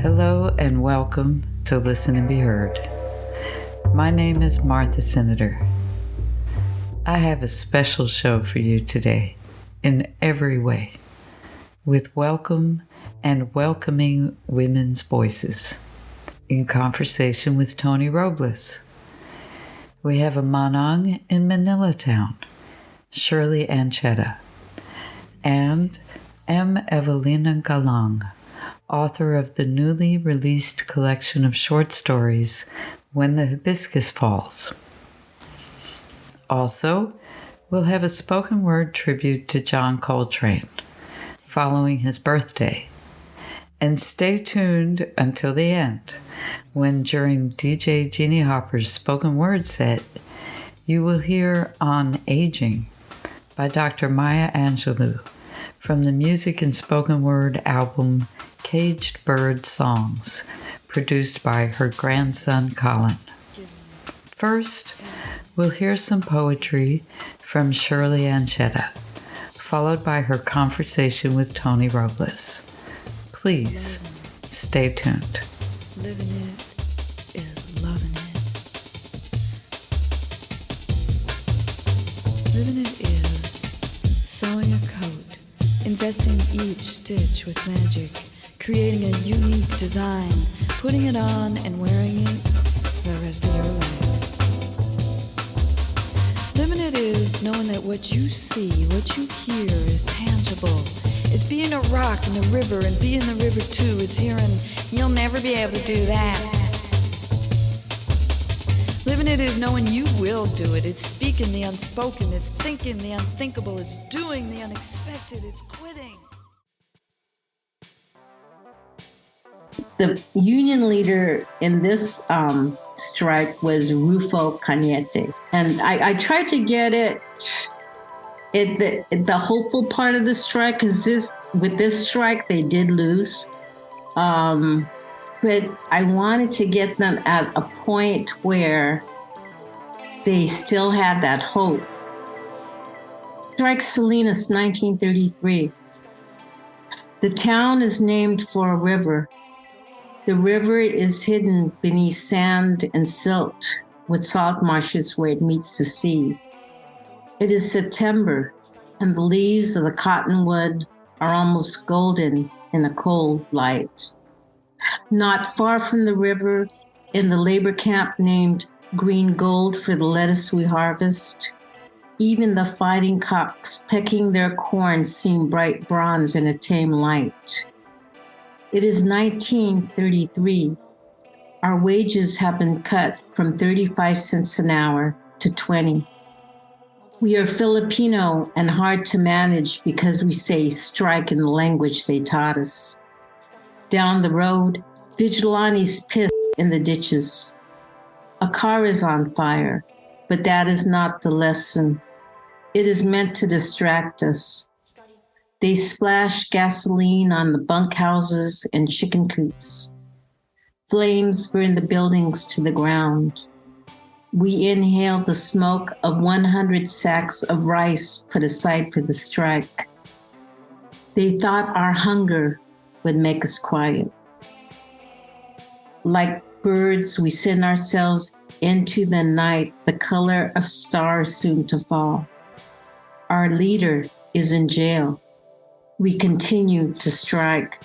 Hello and welcome to Listen and Be Heard. My name is Martha Senator. I have a special show for you today in every way, with welcome and welcoming women's voices in conversation with Tony Robles. We have a Manang in Manilatown, Shirley Ancheta, and Evelina Galang, author of the newly released collection of short stories, When the Hibiscus Falls. Also, we'll have a spoken word tribute to John Coltrane following his birthday. And stay tuned until the end, when during DJ Jeannie Hopper's spoken word set, you will hear On Aging by Dr. Maya Angelou from the music and spoken word album Caged Bird Songs, produced by her grandson Colin. First, we'll hear some poetry from Shirley Ancheta, followed by her conversation with Tony Robles. Please stay tuned. Living it is loving it. Living it is sewing a coat, investing each stitch with magic, creating a unique design, putting it on and wearing it the rest of your life. Living it is knowing that what you see, what you hear is tangible. It's being a rock in the river and being the river too. It's hearing, you'll never be able to do that. Living it is knowing you will do it. It's speaking the unspoken. It's thinking the unthinkable. It's doing the unexpected. It's quitting. The union leader in this strike was Rufo Cañete. And I tried to get it the hopeful part of the strike, because with this strike, they did lose. But I wanted to get them at a point where they still had that hope. Strike Salinas, 1933. The town is named for a river. The river is hidden beneath sand and silt, with salt marshes where it meets the sea. It is September, and the leaves of the cottonwood are almost golden in a cold light. Not far from the river, in the labor camp named Green Gold for the lettuce we harvest, even the fighting cocks pecking their corn seem bright bronze in a tame light. It is 1933. Our wages have been cut from 35 cents an hour to 20. We are Filipino and hard to manage because we say strike in the language they taught us. Down the road, vigilantes piss in the ditches. A car is on fire, but that is not the lesson. It is meant to distract us. They splash gasoline on the bunkhouses and chicken coops. Flames burn the buildings to the ground. We inhale the smoke of 100 sacks of rice put aside for the strike. They thought our hunger would make us quiet. Like birds, we send ourselves into the night, the color of stars soon to fall. Our leader is in jail. We continue to strike.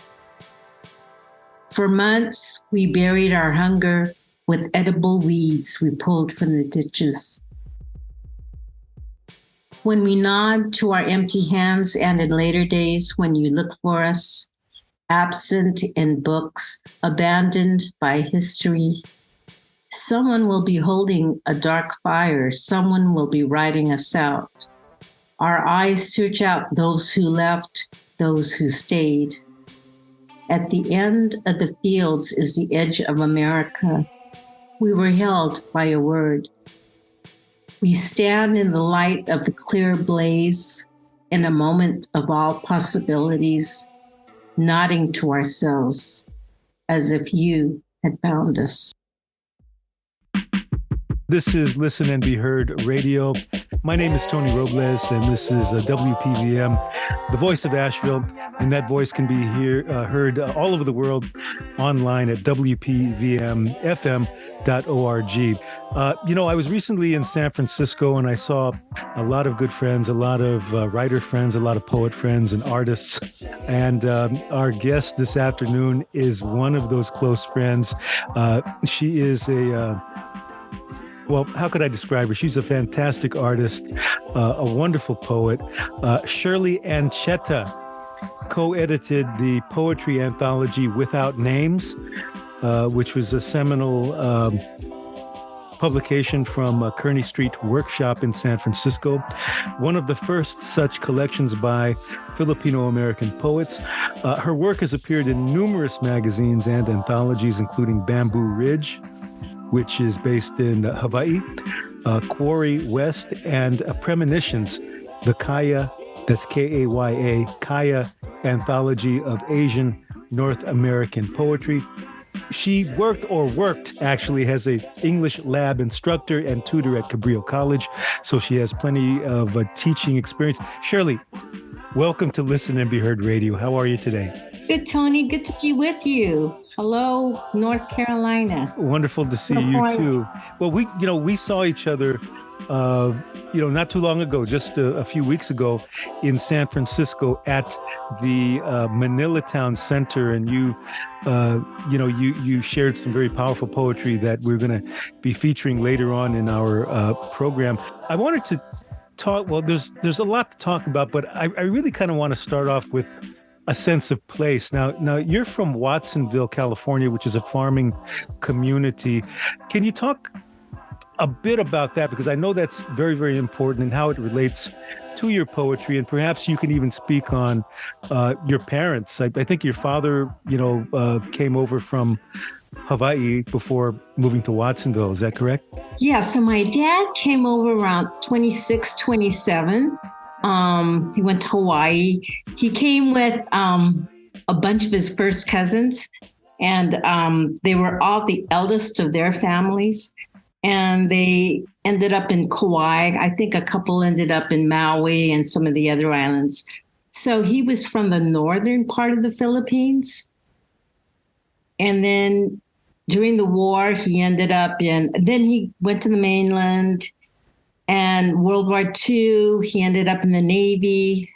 For months, we buried our hunger with edible weeds we pulled from the ditches. When we nod to our empty hands, and in later days when you look for us, absent in books, abandoned by history, someone will be holding a dark fire, someone will be writing us out. Our eyes search out those who left, those who stayed. At the end of the fields is the edge of America. We were held by a word. We stand in the light of the clear blaze, in a moment of all possibilities, nodding to ourselves as if you had found us. This is Listen and Be Heard Radio. My name is Tony Robles, and this is WPVM, the voice of Asheville, and that voice can be heard all over the world online at WPVMFM.org. I was recently in San Francisco, and I saw a lot of good friends, a lot of writer friends, a lot of poet friends and artists. And our guest this afternoon is one of those close friends. She is how could I describe her? She's a fantastic artist, a wonderful poet. Shirley Ancheta co-edited the poetry anthology Without Names, which was a seminal publication from Kearney Street Workshop in San Francisco, one of the first such collections by Filipino-American poets. Her work has appeared in numerous magazines and anthologies, including Bamboo Ridge, which is based in Hawaii, Quarry West, and Premonitions, the Kaya, that's Kaya, Kaya Anthology of Asian North American Poetry. She worked actually as a English lab instructor and tutor at Cabrillo College, so she has plenty of teaching experience. Shirley, welcome to Listen and Be Heard Radio. How are you today? Good, Tony. Good to be with you. Hello, North Carolina. Wonderful to see you too. Well, we saw each other, not too long ago, just a few weeks ago, in San Francisco at the Manilatown Center, and you shared some very powerful poetry that we're going to be featuring later on in our program. I wanted to talk. Well, there's a lot to talk about, but I really kind of want to start off with a sense of place. Now you're from Watsonville, California, which is a farming community. Can you talk a bit about that? Because I know that's very, very important and how it relates to your poetry. And perhaps you can even speak on your parents. I think your father, came over from Hawaii before moving to Watsonville. Is that correct? Yeah. So my dad came over around 26, 27. He went to Hawaii. He came with a bunch of his first cousins, and they were all the eldest of their families. And they ended up in Kauai. I think a couple ended up in Maui and some of the other islands. So he was from the northern part of the Philippines. And then during the war, then he went to the mainland. And World War II, he ended up in the Navy,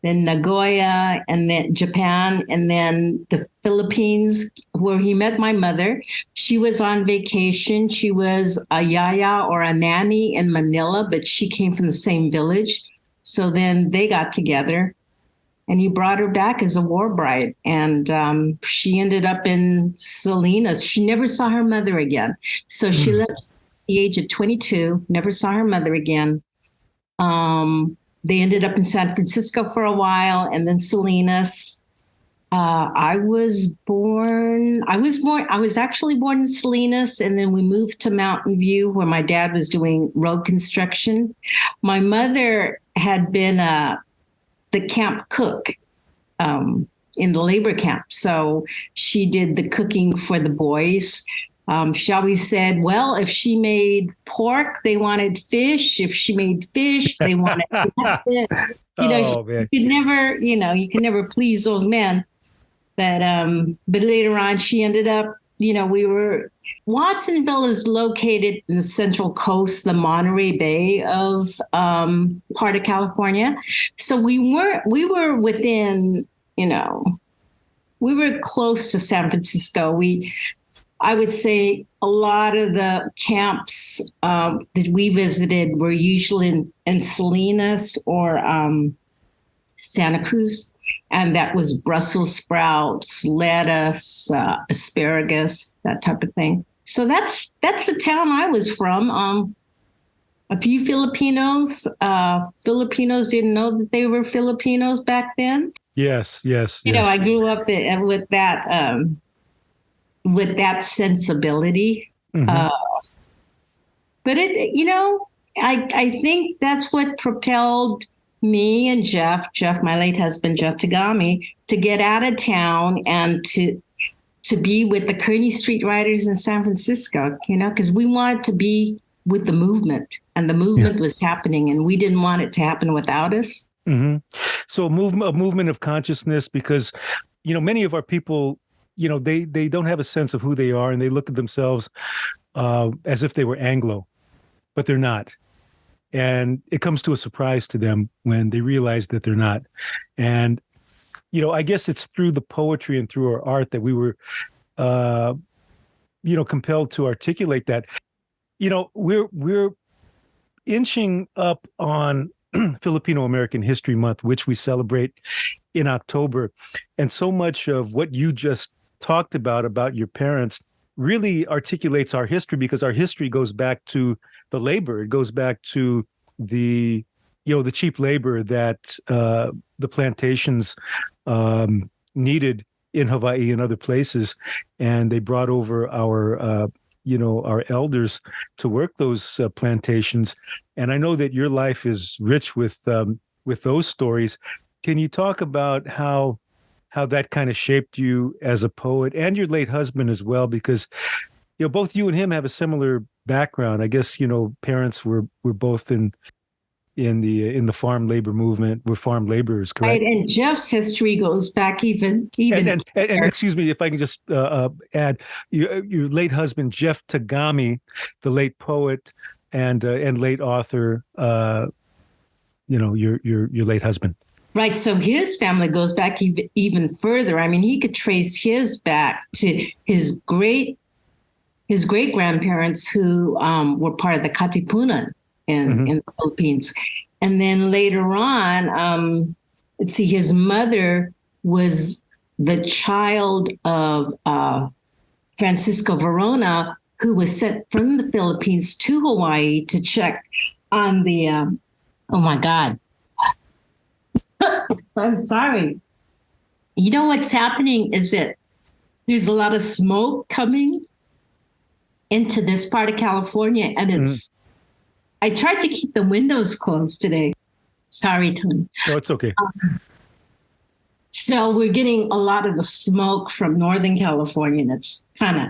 then Nagoya, and then Japan, and then the Philippines, where he met my mother. She was on vacation. She was a yaya or a nanny in Manila, but she came from the same village. So then they got together, and he brought her back as a war bride. And she ended up in Salinas. She never saw her mother again. So she left at the age of 22, never saw her mother again. They ended up in San Francisco for a while, and then Salinas. I was actually born in Salinas, and then we moved to Mountain View, where my dad was doing road construction. My mother had been the camp cook in the labor camp, so she did the cooking for the boys. She always said, well, if she made pork, they wanted fish. If she made fish, they wanted fish. You could never please those men. But later on, she ended up, Watsonville is located in the Central Coast, the Monterey Bay of part of California. So we were within, we were close to San Francisco. I would say a lot of the camps that we visited were usually in Salinas or Santa Cruz, and that was Brussels sprouts, lettuce, asparagus, that type of thing. So that's the town I was from. A few Filipinos didn't know that they were Filipinos back then. Yes. I grew up with that. With that sensibility. Mm-hmm. But I think that's what propelled me and Jeff, my late husband, Jeff Tagami, to get out of town and to be with the Kearney Street writers in San Francisco, because we wanted to be with the movement, and the movement was happening, and we didn't want it to happen without us. Mm-hmm. So a movement of consciousness, because, many of our people, they don't have a sense of who they are, and they look at themselves as if they were Anglo, but they're not. And it comes to a surprise to them when they realize that they're not. And, I guess it's through the poetry and through our art that we were, compelled to articulate that. We're inching up on Filipino American History Month, which we celebrate in October. And so much of what you just talked about your parents, really articulates our history, because our history goes back to the labor. It goes back to the cheap labor that the plantations needed in Hawaii and other places. And they brought over our elders to work those plantations. And I know that your life is rich with those stories. Can you talk about how that kind of shaped you as a poet, and your late husband as well? Because, both you and him have a similar background. I guess, parents were both in the farm labor movement. We're farm laborers, correct? Right, and Jeff's history goes back even. And excuse me, if I can just add, your late husband Jeff Tagami, the late poet and late author. Your late husband. Right, so his family goes back even further. I mean, he could trace his back to his great grandparents who were part of the Katipunan in the Philippines. And then later on, let's see, his mother was the child of Francisco Verona, who was sent from the Philippines to Hawaii to check on the, oh my God. I'm sorry. You know what's happening is that there's a lot of smoke coming into this part of California, and I tried to keep the windows closed today. Sorry, Tony. No, it's okay. So we're getting a lot of the smoke from Northern California, and it's kind of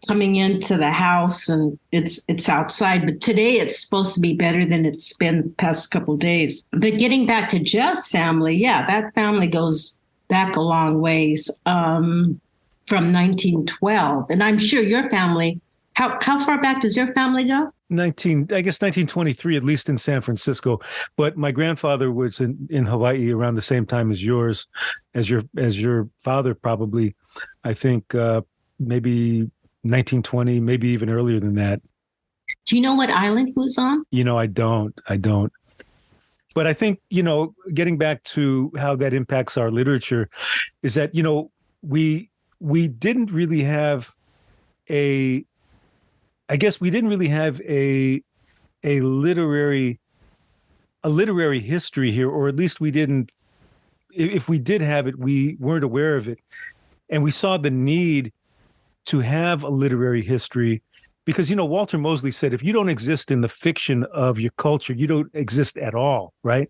coming into the house, and it's outside. But today it's supposed to be better than it's been the past couple of days. But getting back to Jeff's family, yeah, that family goes back a long ways, from 1912. And I'm sure your family, how far back does your family go? 1923, at least in San Francisco. But my grandfather was in Hawaii around the same time as yours, as your father, probably. I think maybe 1920, maybe even earlier than that. Do you know what island he was on? I don't. But I think, getting back to how that impacts our literature is that, we didn't really have a literary history here, or at least we didn't. If we did have it, we weren't aware of it, and we saw the need to have a literary history, because Walter Mosley said, if you don't exist in the fiction of your culture, you don't exist at all, right?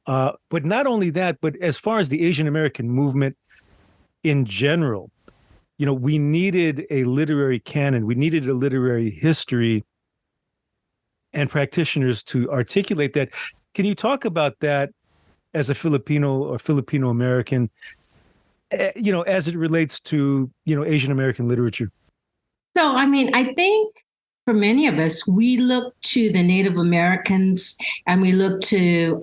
But not only that, but as far as the Asian American movement in general, we needed a literary canon. We needed a literary history and practitioners to articulate that. Can you talk about that as a Filipino or Filipino American, as it relates to, Asian American literature? So, I mean, I think for many of us, we look to the Native Americans and we look to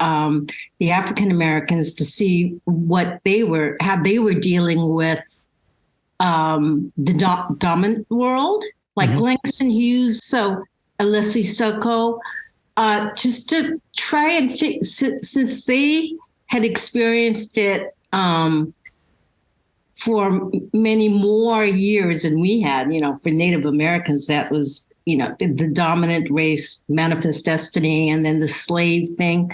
the African Americans to see how they were dealing with the dominant world, like Langston Hughes, so Leslie Soko, just to try and fix, since they had experienced it for many more years than we had. For Native Americans, that was, the dominant race, manifest destiny, and then the slave thing,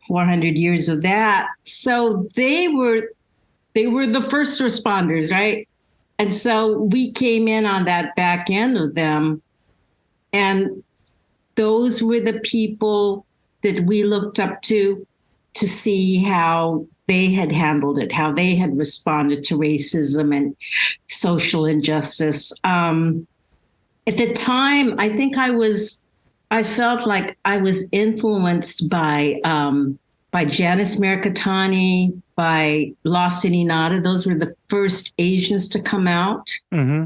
400 years of that. So they were the first responders, right? And so we came in on that back end of them. And those were the people that we looked up to see how they had handled it, how they had responded to racism and social injustice. At the time, I think I was I felt like I was influenced by Janice Mercatani, by Lost in Inada. Those were the first Asians to come out. Mm-hmm.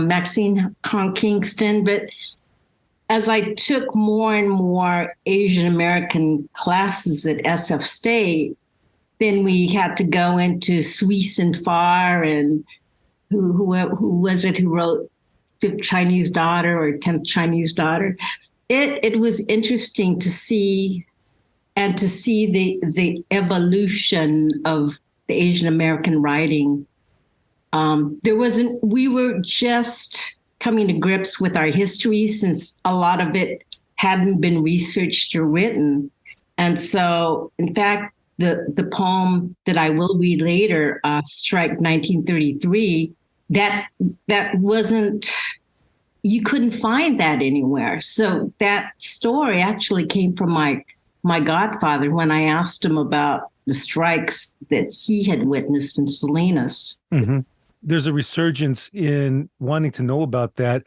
Maxine Kong Kingston. But as I took more and more Asian American classes at SF State, then we had to go into Suisse and Farr and who was it who wrote Fifth Chinese Daughter or 10th Chinese Daughter. It was interesting to see the evolution of the Asian American writing. We were just coming to grips with our history since a lot of it hadn't been researched or written. And so, in fact, the poem that I will read later, Strike 1933, that wasn't, you couldn't find that anywhere. So that story actually came from my godfather when I asked him about the strikes that he had witnessed in Salinas. Mm-hmm. There's a resurgence in wanting to know about that.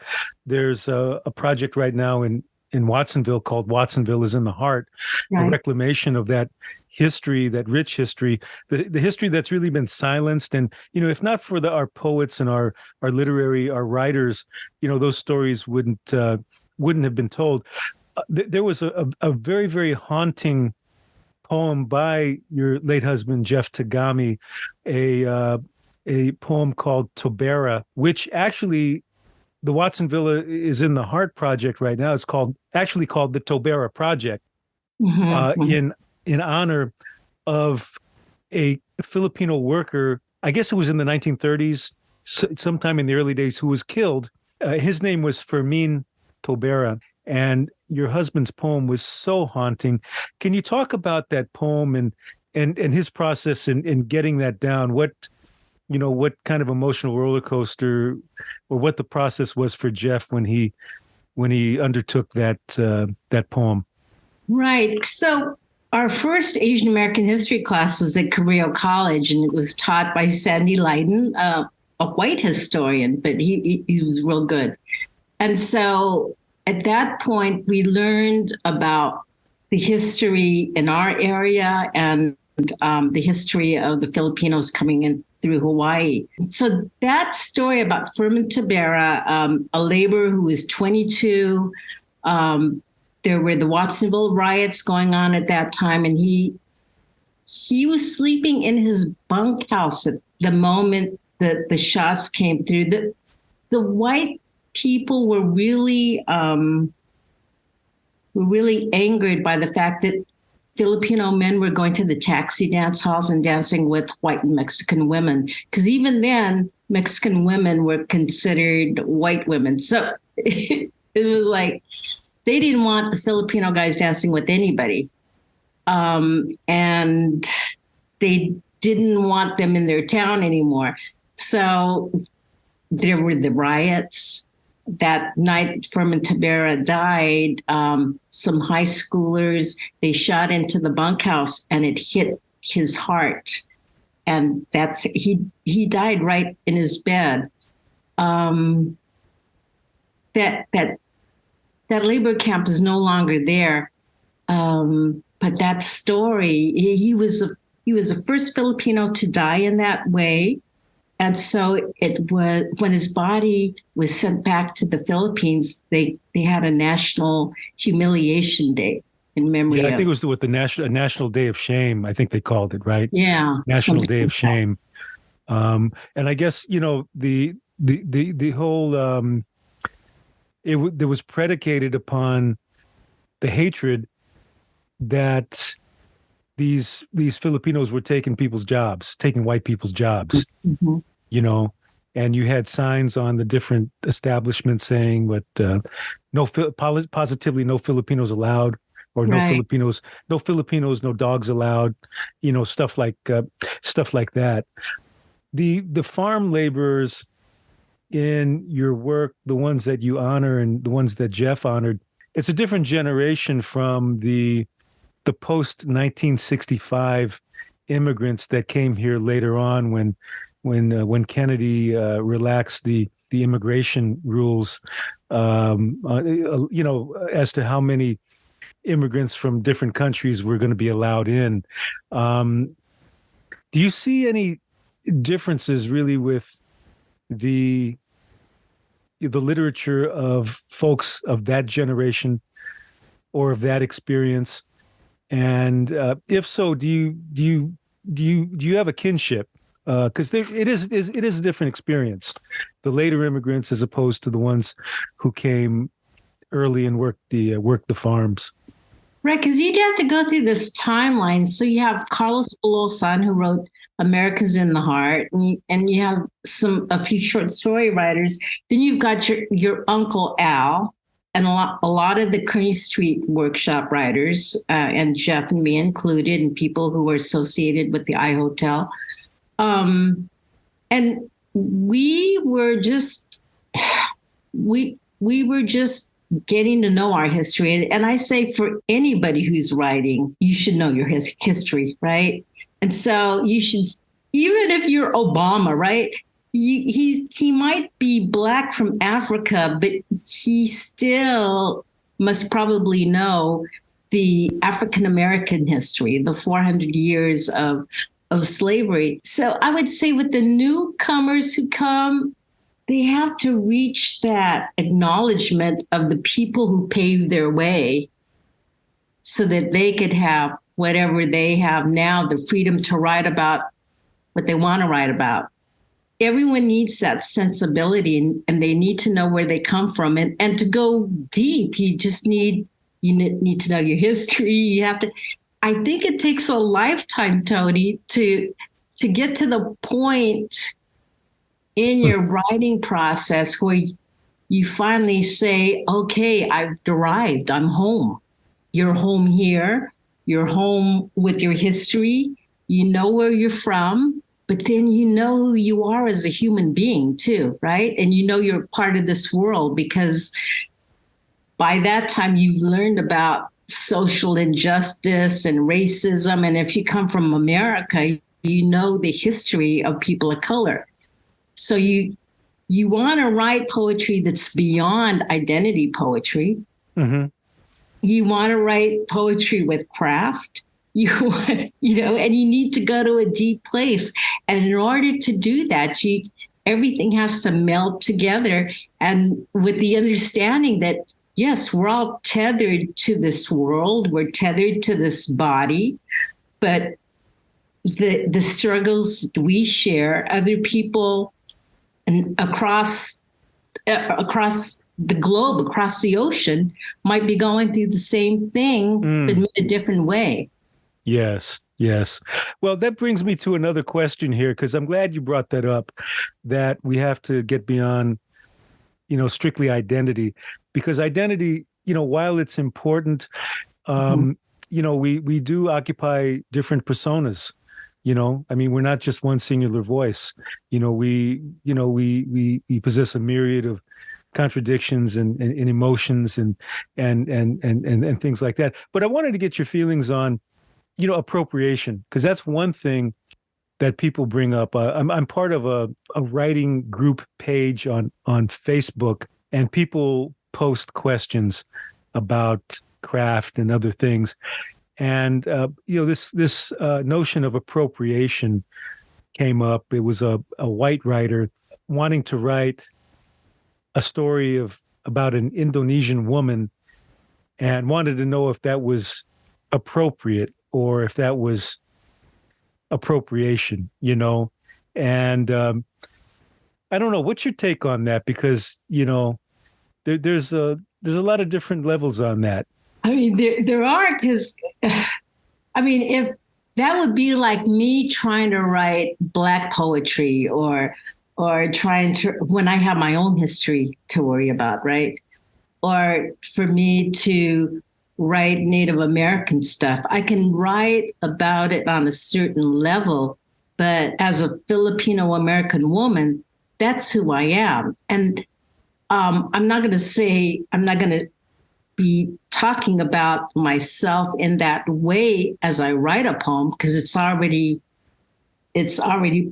There's a project right now in Watsonville called Watsonville is in the Heart, right. A reclamation of that history, that rich history, the history that's really been silenced. And, if not for our poets and our writers, those stories wouldn't have been told. There was a very, very haunting poem by your late husband, Jeff Tagami, a poem called Tobera, which actually the Watsonville is in the Heart project right now. It's actually called the Tobera Project, in honor of a Filipino worker. I guess it was in the 1930s, sometime in the early days, who was killed. His name was Fermin Tobera, and your husband's poem was so haunting. Can you talk about that poem and his process in getting that down? What kind of emotional roller coaster, or what the process was for Jeff when he undertook that poem? Right. So our first Asian American history class was at Carrillo College, and it was taught by Sandy Leiden, a white historian, but he was real good. And so at that point, we learned about the history in our area and the history of the Filipinos coming in through Hawaii. So that story about Fermin Tobera, a laborer who was 22, there were the Watsonville riots going on at that time, and he was sleeping in his bunkhouse at the moment that the shots came through. The white people were really angered by the fact that Filipino men were going to the taxi dance halls and dancing with white and Mexican women, because even then Mexican women were considered white women. So it was like they didn't want the Filipino guys dancing with anybody, and they didn't want them in their town anymore. So there were the riots. That night Fermin Tobera died, some high schoolers, they shot into the bunkhouse and it hit his heart. And he died right in his bed. That labor camp is no longer there. But that story, he was the first Filipino to die in that way. And so it was when his body was sent back to the Philippines, they had a national humiliation day in memory. Yeah, I think it was the National Day of Shame. I think they called it, right? Yeah, National Day of Shame. And I guess the whole it was predicated upon the hatred that these Filipinos were taking white people's jobs. Mm-hmm. And you had signs on the different establishments saying, "But positively no Filipinos allowed," or "No right. no Filipinos, no dogs allowed," stuff like that. The farm laborers in your work, the ones that you honor and the ones that Jeff honored, it's a different generation from the post 1965 immigrants that came here later on when Kennedy relaxed the immigration rules. as to how many immigrants from different countries were going to be allowed in. Do you see any differences really with the literature of folks of that generation or of that experience? And if so, do you have a kinship? Because it is a different experience. The later immigrants, as opposed to the ones who came early and worked the farms. Right, because you'd have to go through this timeline. So you have Carlos Bolosan, who wrote America's in the Heart, and you have a few short story writers. Then you've got your Uncle Al, and a lot of the Kearney Street workshop writers, and Jeff and me included, and people who were associated with the I Hotel. And we were just getting to know our history. And I say for anybody who's writing, you should know your history, right? And so you should, even if you're Obama, right? He might be Black from Africa, but he still must probably know the African-American history, the 400 years of slavery. So I would say with the newcomers who come, they have to reach that acknowledgement of the people who paved their way so that they could have whatever they have now, the freedom to write about what they want to write about. Everyone needs that sensibility, and they need to know where they come from. And to go deep, you need to know your history. You have to, I think it takes a lifetime, Tony, to get to the point in your writing process where you finally say, okay, I've arrived, I'm home. You're home here, you're home with your history, you know where you're from, but then you know who you are as a human being too, right? And you know you're part of this world because by that time you've learned about social injustice and racism. And if you come from America, you know the history of people of color. So you want to write poetry that's beyond identity poetry. Mm-hmm. You want to write poetry with craft. You want, and you need to go to a deep place. And in order to do that, everything has to melt together. And with the understanding that, yes, we're all tethered to this world. We're tethered to this body. But the struggles we share, other people and across the globe, across the ocean, might be going through the same thing, but in a different way. Yes. Well, that brings me to another question here, because I'm glad you brought that up, that we have to get beyond, strictly identity, because identity, while it's important, we do occupy different personas. We're not just one singular voice. We possess a myriad of contradictions and emotions and things like that. But I wanted to get your feelings on, appropriation, because that's one thing that people bring up. I'm part of a writing group page on Facebook, and people post questions about craft and other things. And, this notion of appropriation came up. It was a white writer wanting to write a story about an Indonesian woman and wanted to know if that was appropriate or if that was appropriation, And I don't know. What's your take on that? Because, there's a lot of different levels on that. There are, because, if that would be like me trying to write Black poetry or trying to, when I have my own history to worry about, right? Or for me to write Native American stuff. I can write about it on a certain level, but as a Filipino American woman, that's who I am. And I'm not going to be talking about myself in that way as I write a poem, because it's already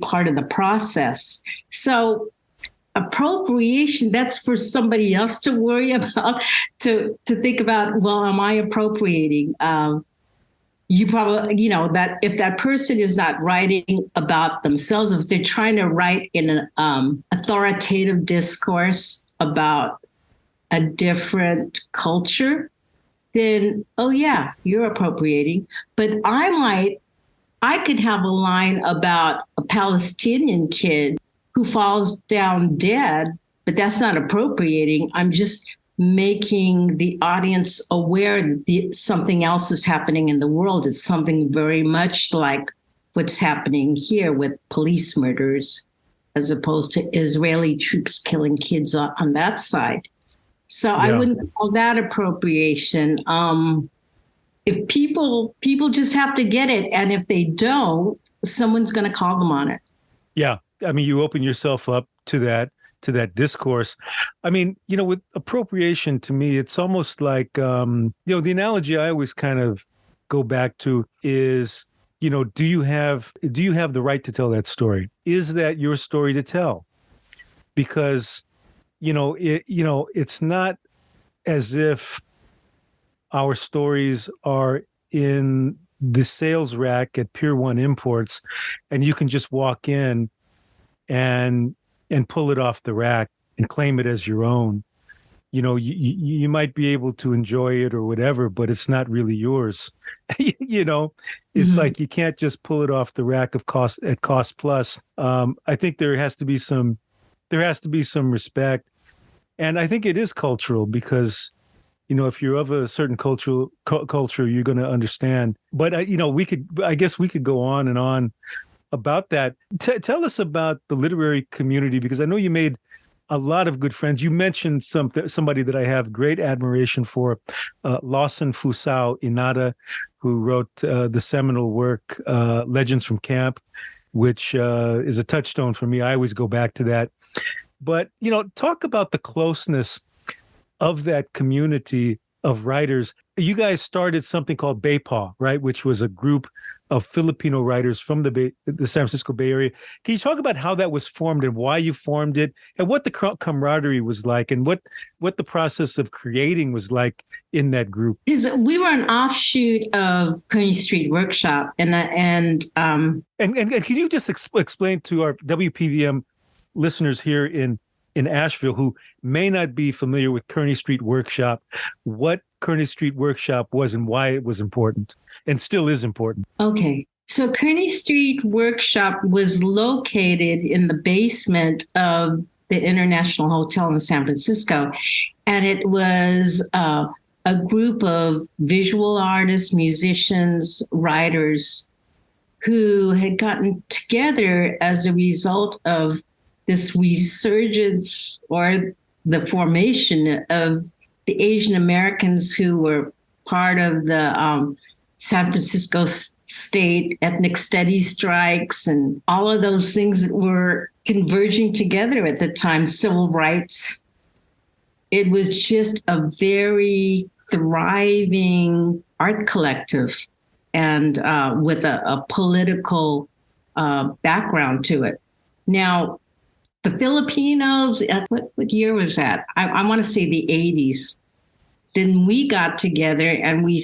part of the process. So appropriation, that's for somebody else to worry about, to think about, well, am I appropriating? You probably, that if that person is not writing about themselves, if they're trying to write in an authoritative discourse about a different culture, then, oh yeah, you're appropriating. But I could have a line about a Palestinian kid who falls down dead, but that's not appropriating. I'm just making the audience aware that something else is happening in the world. It's something very much like what's happening here with police murders, as opposed to Israeli troops killing kids on that side. So yeah. I wouldn't call that appropriation. If people just have to get it, and if they don't, someone's going to call them on it. Yeah, I mean, you open yourself up to that discourse. I mean, with appropriation, to me, it's almost like, the analogy I always kind of go back to is, do you have the right to tell that story? Is that your story to tell? Because, it's not as if our stories are in the sales rack at Pier 1 Imports and you can just walk in and pull it off the rack and claim it as your own. You might be able to enjoy it or whatever, but it's not really yours. It's like you can't just pull it off the rack at cost plus. I think there has to be some respect, and I think it is cultural because if you're of a certain culture, you're going to understand. But I guess we could go on and on about that. Tell us about the literary community, because I know you made a lot of good friends. You mentioned somebody that I have great admiration for, Lawson Fusao Inada, who wrote the seminal work Legends from Camp, which is a touchstone for me. I always go back to that. But talk about the closeness of that community of writers. You guys started something called BayPaw, right? Which was a group of Filipino writers from the San Francisco Bay Area. Can you talk about how that was formed and why you formed it, and what the camaraderie was like, and what the process of creating was like in that group? We were an offshoot of Kearney Street Workshop, and can you just explain to our WPVM listeners here in Asheville who may not be familiar with Kearney Street Workshop, what Kearney Street Workshop was and why it was important and still is important? Okay. So Kearney Street Workshop was located in the basement of the International Hotel in San Francisco. And it was a group of visual artists, musicians, writers who had gotten together as a result of this resurgence or the formation of the Asian Americans who were part of the San Francisco State ethnic studies strikes and all of those things that were converging together at the time, civil rights. It was just a very thriving art collective and with a political background to it. Now, the Filipinos, what year was that? I want to say the 80s. Then we got together and we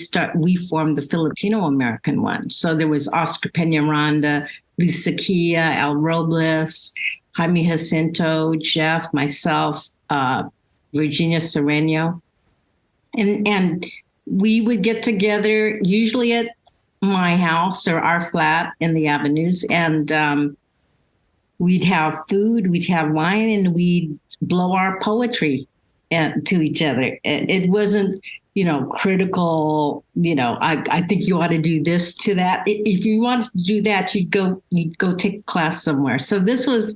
formed the Filipino American one. So there was Oscar Peñaranda, Lisa Kia, Al Robles, Jaime Jacinto, Jeff, myself, Virginia Sereno. And we would get together usually at my house or our flat in the Avenues, and we'd have food, we'd have wine, and we'd blow our poetry to each other. It wasn't, critical, I think you ought to do this to that. If you wanted to do that, you'd go take a class somewhere. So this was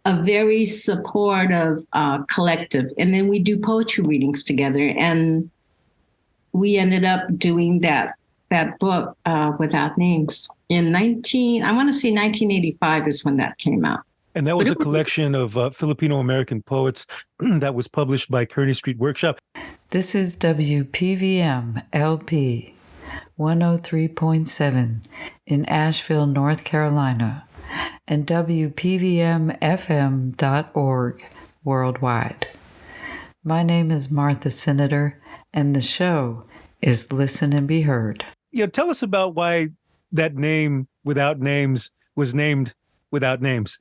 a very supportive collective. And then we do poetry readings together. And we ended up doing that book, Without Names, in 1985 is when that came out. And that was a collection of Filipino American poets that was published by Kearney Street Workshop. This is WPVM LP 103.7 in Asheville, North Carolina, and WPVMFM.org worldwide. My name is Martha Senator, and the show is Listen and Be Heard. Tell us about why that name Without Names was named Without Names.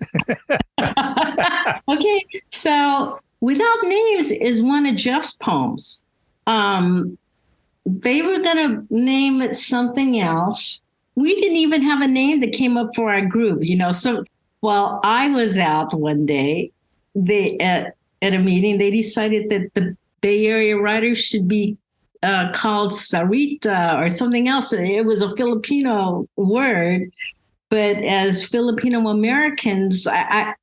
Okay, so Without Names is one of Jeff's poems. They were going to name it something else. We didn't even have a name that came up for our group, So while I was out one day, at a meeting, they decided that the Bay Area writers should be called Sarita or something else. It was a Filipino word, but as Filipino Americans, I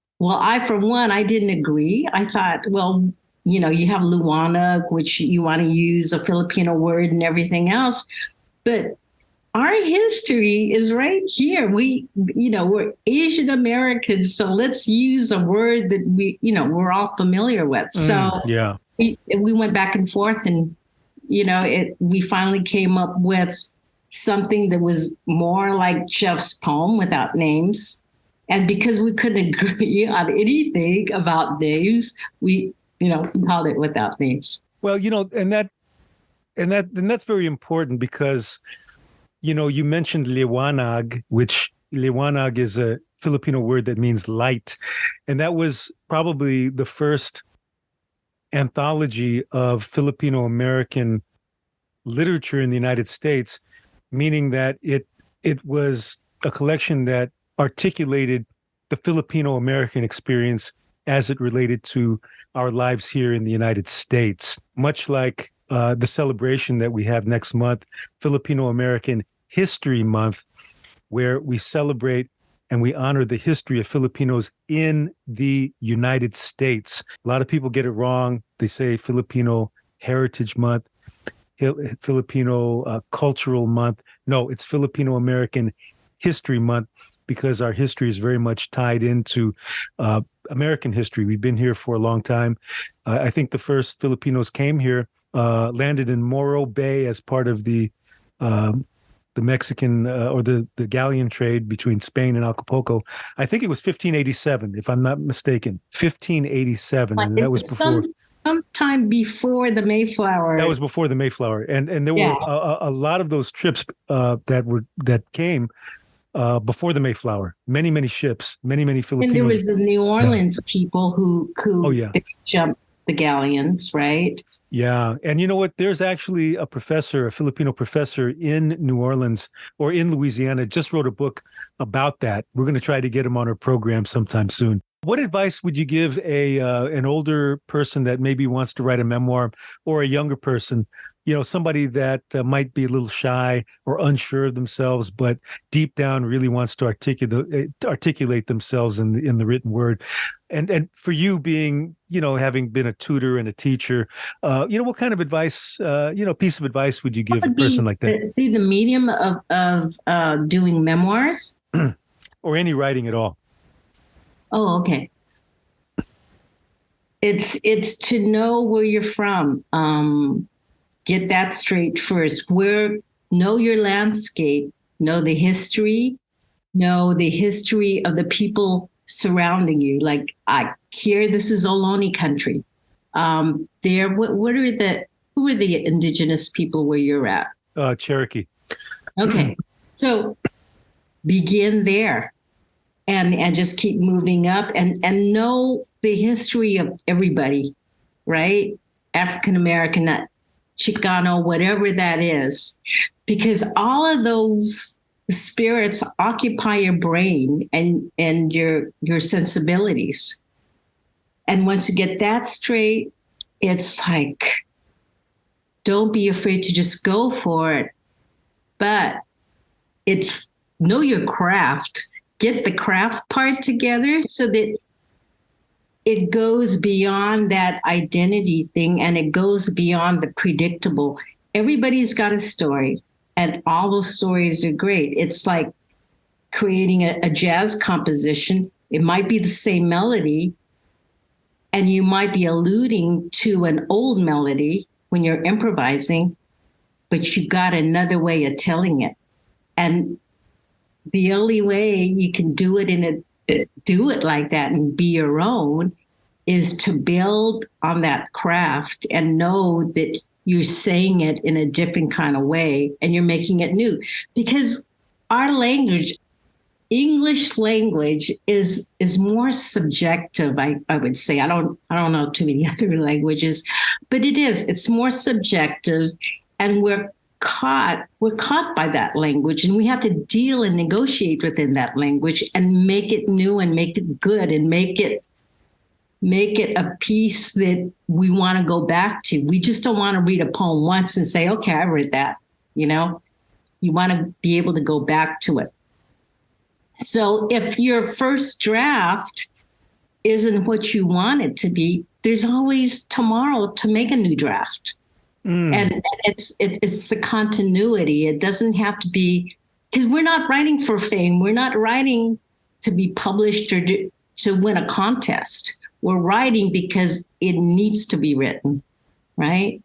for one, I didn't agree. I thought, well, you have Liwanag, which you want to use a Filipino word and everything else. But our history is right here. We're Asian Americans, so let's use a word that we're all familiar with. So yeah, we went back and forth, and we finally came up with something that was more like Jeff's poem, Without Names. And because we couldn't agree on anything about names, we called it Without Names. Well, and that's very important because, you mentioned Liwanag, which Liwanag is a Filipino word that means light. And that was probably the first anthology of Filipino American literature in the United States, meaning that it was a collection that articulated the Filipino American experience as it related to our lives here in the United States, much like the celebration that we have next month, Filipino American History Month, where we celebrate and we honor the history of Filipinos in the United States. A lot of people get it wrong. They say Filipino Heritage Month, Filipino Cultural Month. No, it's Filipino American History Month because our history is very much tied into American history. We've been here for a long time. I think the first Filipinos came here, landed in Morro Bay as part of the Mexican or the galleon trade between Spain and Acapulco. I think it was 1587, if I'm not mistaken. 1587, and that was before. Sometime before the Mayflower. That was before the Mayflower, and there were a lot of those trips that came before the Mayflower. Many ships, many Filipinos. And there was the New Orleans people who jumped the galleons, right? Yeah. And you know what? There's actually a Filipino professor in New Orleans or in Louisiana, just wrote a book about that. We're going to try to get him on our program sometime soon. What advice would you give an older person that maybe wants to write a memoir, or a younger person, somebody that might be a little shy or unsure of themselves, but deep down really wants to articulate themselves in the written word? And for you being, having been a tutor and a teacher, what kind of advice, piece of advice would you give a person like that? Through the medium of doing memoirs? Or any writing at all. Oh, okay. It's to know where you're from. Get that straight first. Know your landscape, know the history of the people surrounding you. Like this is Ohlone country. Who are the indigenous people where you're at? Cherokee. Okay. So begin there and just keep moving up and know the history of everybody, right? African American, Chicano, whatever that is, because all of those spirits occupy your brain and your sensibilities. And once you get that straight, it's like, don't be afraid to just go for it. But it's know your craft, get the craft part together so that it goes beyond that identity thing and it goes beyond the predictable. Everybody's got a story and all those stories are great. It's like creating a jazz composition. It might be the same melody and you might be alluding to an old melody when you're improvising, but you got another way of telling it. And the only way you can do it like that and be your own is to build on that craft and know that you're saying it in a different kind of way and you're making it new. Because our language, English language, is more subjective, I would say. I don't know too many other languages, but it's more subjective, and we're caught by that language, and we have to deal and negotiate within that language and make it new and make it good and make it a piece that we want to go back to. We just don't want to read a poem once and say, okay, I read that. You want to be able to go back to it. So if your first draft isn't what you want it to be, there's always tomorrow to make a new draft. And it's the continuity. It doesn't have to be, because we're not writing for fame. We're not writing to be published or to win a contest. We're writing because it needs to be written, right?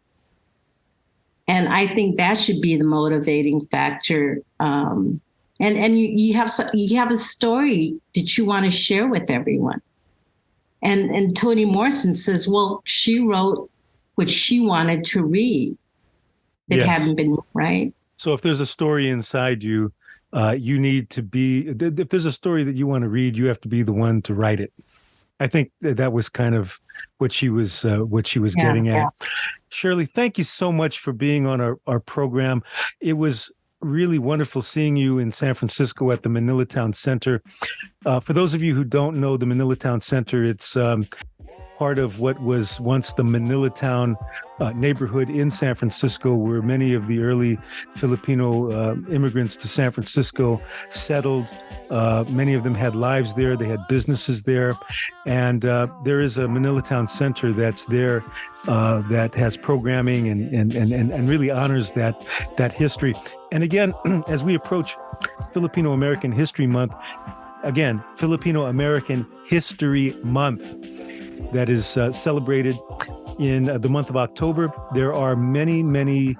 And I think that should be the motivating factor. And you have a story that you want to share with everyone. And Toni Morrison says, well, she wrote what she wanted to read that hadn't been, right? So if there's a story inside you, you need to be, if there's a story that you want to read, you have to be the one to write it. I think that was kind of what she was getting at. Shirley, thank you so much for being on our program. It was really wonderful seeing you in San Francisco at the Manilatown Center. For those of you who don't know the Manilatown Center, it's part of what was once the Manilatown neighborhood in San Francisco, where many of the early Filipino immigrants to San Francisco settled. Many of them had lives there. They had businesses there. And there is a Manilatown Center that's there that has programming and really honors that history. And again, as we approach Filipino American History Month, again, Filipino American History Month, that is celebrated in the month of October. There are many, many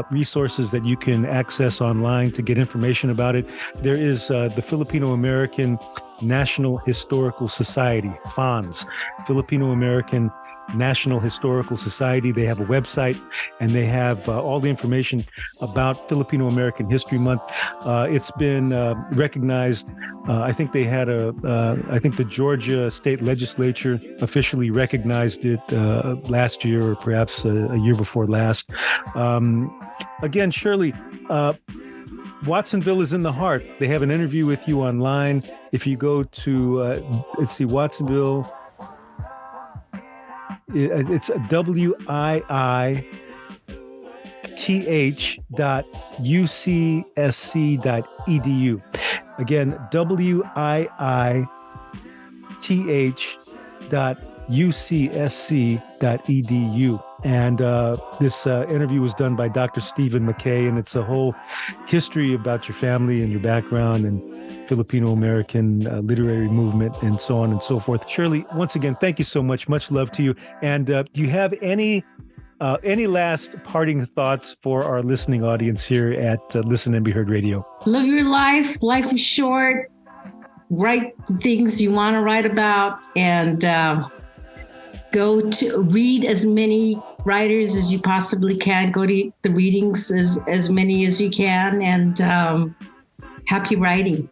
resources that you can access online to get information about it. There is the Filipino American National Historical Society, FANS, Filipino American National Historical Society. They have a website, and they have all the information about Filipino American History Month. It's been recognized. I think they had I think the Georgia State Legislature officially recognized it last year, or perhaps a year before last. Again, Shirley, Watsonville is in the heart. They have an interview with you online. If you go to, Watsonville, it's wiith.ucsc.edu. Again, wiith.ucsc.edu. And this interview was done by Dr. Stephen McKay, and it's a whole history about your family and your background and Filipino-American literary movement and so on and so forth. Shirley, once again, thank you so much. Much love to you. And do you have any last parting thoughts for our listening audience here at Listen and Be Heard Radio? Live your life. Life is short. Write things you want to write about, and go to read as many writers as you possibly can. Go to the readings as many as you can, and happy writing.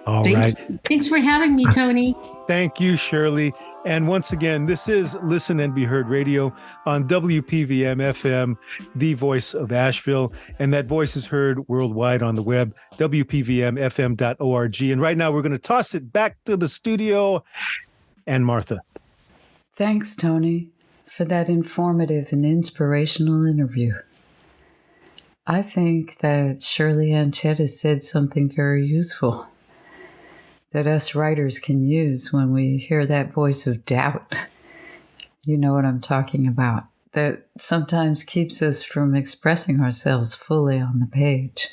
All right. Thanks for having me, Tony. Thank you, Shirley. And once again, this is Listen and Be Heard Radio on WPVM FM, the voice of Asheville. And that voice is heard worldwide on the web, WPVMFM.org. And right now, we're going to toss it back to the studio. And Martha. Thanks, Tony, for that informative and inspirational interview. I think that Shirley Ancheta said something very useful that us writers can use when we hear that voice of doubt. You know what I'm talking about. That sometimes keeps us from expressing ourselves fully on the page.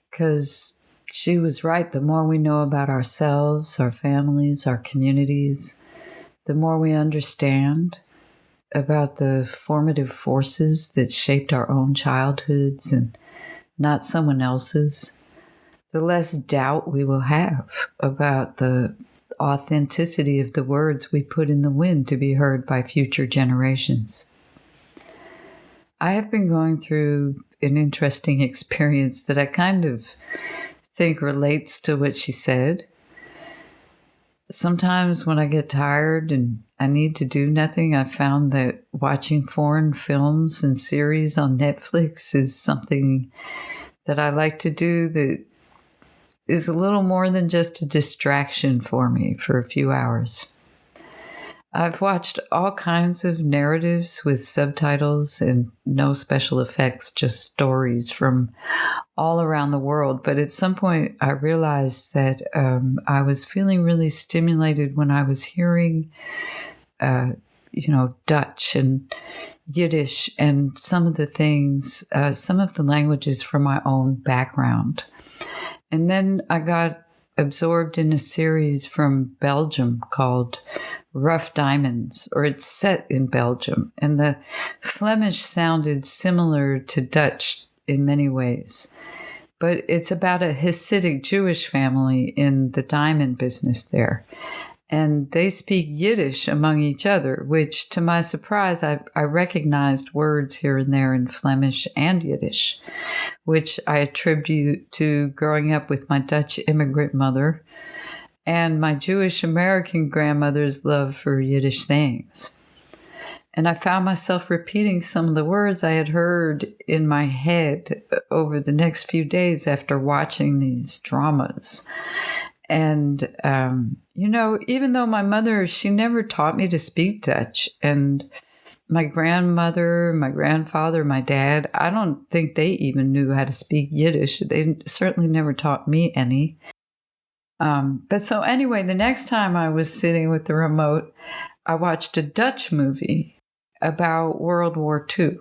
Because she was right. The more we know about ourselves, our families, our communities, the more we understand about the formative forces that shaped our own childhoods and not someone else's, the less doubt we will have about the authenticity of the words we put in the wind to be heard by future generations. I have been going through an interesting experience that I kind of think relates to what she said. Sometimes when I get tired and I need to do nothing, I found that watching foreign films and series on Netflix is something that I like to do that is a little more than just a distraction for me for a few hours. I've watched all kinds of narratives with subtitles and no special effects, just stories from all around the world. But at some point, I realized that I was feeling really stimulated when I was hearing, Dutch and Yiddish and some of the languages from my own background. And then I got absorbed in a series from Belgium called Rough Diamonds, or it's set in Belgium. And the Flemish sounded similar to Dutch in many ways. But it's about a Hasidic Jewish family in the diamond business there. And they speak Yiddish among each other, which, to my surprise, I recognized words here and there in Flemish and Yiddish, which I attribute to growing up with my Dutch immigrant mother and my Jewish American grandmother's love for Yiddish sayings. And I found myself repeating some of the words I had heard in my head over the next few days after watching these dramas. And, even though my mother, she never taught me to speak Dutch, and my grandmother, my grandfather, my dad, I don't think they even knew how to speak Yiddish. They certainly never taught me any. But so anyway, the next time I was sitting with the remote, I watched a Dutch movie about World War II.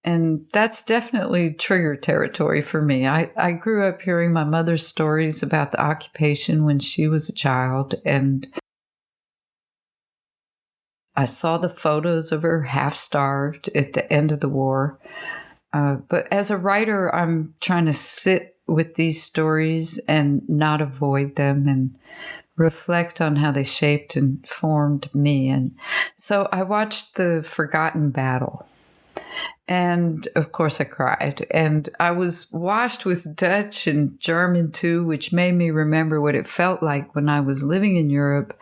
And that's definitely trigger territory for me. I grew up hearing my mother's stories about the occupation when she was a child, and I saw the photos of her half-starved at the end of the war. But as a writer, I'm trying to sit with these stories and not avoid them and reflect on how they shaped and formed me. And so I watched The Forgotten Battle. And of course I cried. And I was washed with Dutch and German too, which made me remember what it felt like when I was living in Europe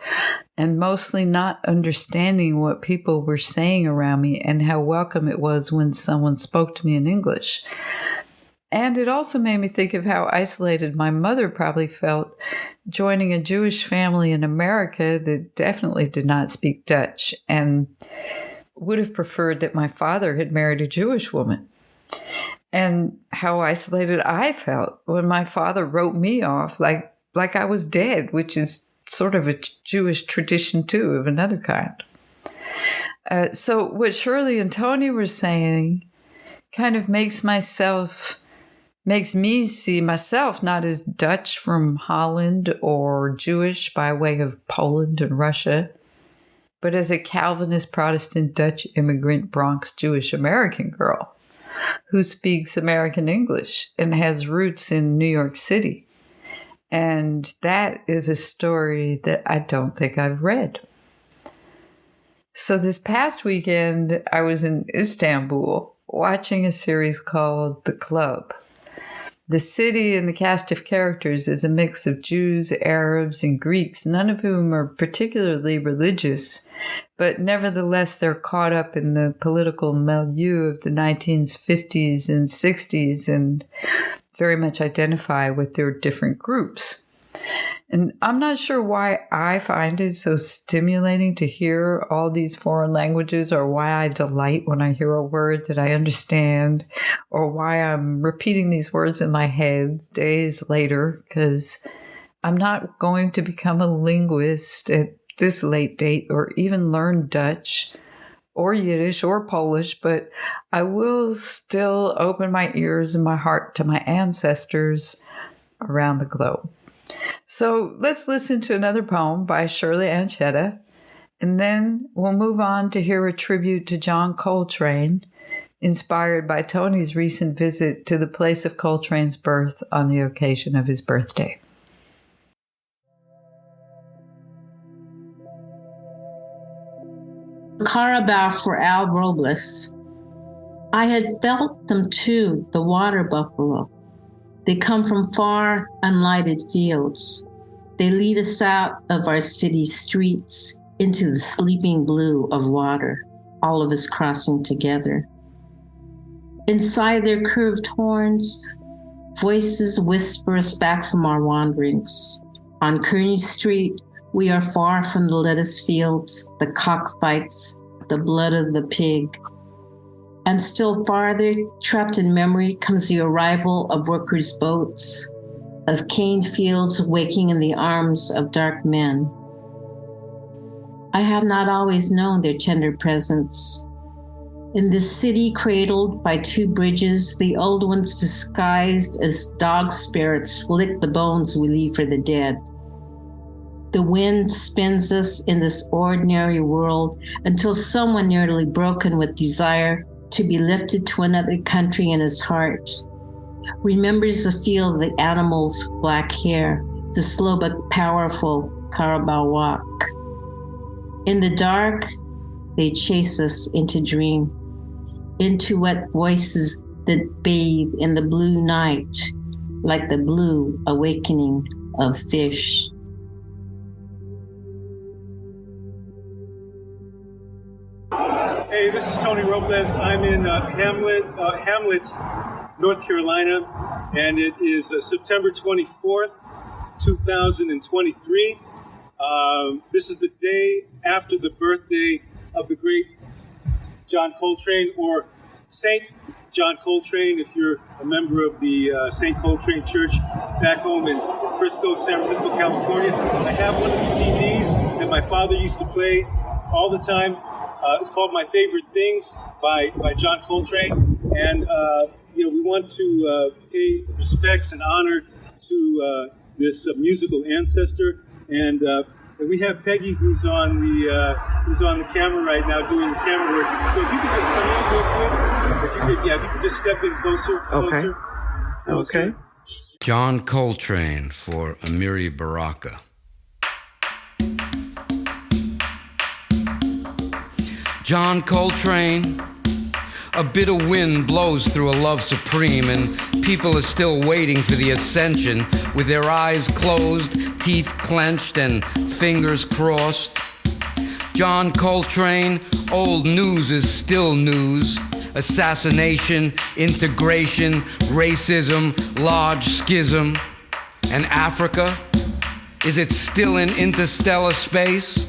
and mostly not understanding what people were saying around me and how welcome it was when someone spoke to me in English. And it also made me think of how isolated my mother probably felt joining a Jewish family in America that definitely did not speak Dutch and would have preferred that my father had married a Jewish woman. And how isolated I felt when my father wrote me off like I was dead, which is sort of a Jewish tradition too, of another kind. So what Shirley and Tony were saying kind of makes me see myself not as Dutch from Holland or Jewish by way of Poland and Russia, but as a Calvinist Protestant Dutch immigrant Bronx Jewish American girl who speaks American English and has roots in New York City. And that is a story that I don't think I've read. So this past weekend, I was in Istanbul watching a series called The Club. The city and the cast of characters is a mix of Jews, Arabs, and Greeks, none of whom are particularly religious, but nevertheless they're caught up in the political milieu of the 1950s and 60s and very much identify with their different groups. And I'm not sure why I find it so stimulating to hear all these foreign languages, or why I delight when I hear a word that I understand, or why I'm repeating these words in my head days later, because I'm not going to become a linguist at this late date or even learn Dutch or Yiddish or Polish, but I will still open my ears and my heart to my ancestors around the globe. So let's listen to another poem by Shirley Ancheta, and then we'll move on to hear a tribute to John Coltrane, inspired by Tony's recent visit to the place of Coltrane's birth on the occasion of his birthday. Carabao for Al Robles. I had felt them too, the water buffalo. They come from far, unlighted fields. They lead us out of our city streets into the sleeping blue of water, all of us crossing together. Inside their curved horns, voices whisper us back from our wanderings. On Kearney Street, we are far from the lettuce fields, the cockfights, the blood of the pig. And still farther, trapped in memory, comes the arrival of workers' boats, of cane fields waking in the arms of dark men. I have not always known their tender presence. In this city cradled by two bridges, the old ones disguised as dog spirits lick the bones we leave for the dead. The wind spins us in this ordinary world until someone nearly broken with desire to be lifted to another country in his heart remembers the feel of the animal's black hair, the slow but powerful Carabao walk. In the dark, they chase us into dream, into wet voices that bathe in the blue night, like the blue awakening of fish. Hey, this is Tony Robles. I'm in Hamlet, North Carolina, and it is September 24th, 2023. This is the day after the birthday of the great John Coltrane, or Saint John Coltrane, if you're a member of the St. Coltrane Church back home in Frisco, San Francisco, California. I have one of the CDs that my father used to play all the time. It's called My Favorite Things by John Coltrane. And, we want to pay respects and honor to this musical ancestor. And we have Peggy, who's on the camera right now doing the camera work. So if you could just come in real quick, if you could just step in closer. Okay. John Coltrane for Amiri Baraka. John Coltrane, a bitter wind blows through a love supreme, and people are still waiting for the ascension with their eyes closed, teeth clenched, and fingers crossed. John Coltrane, old news is still news. Assassination, integration, racism, large schism. And Africa, is it still in interstellar space?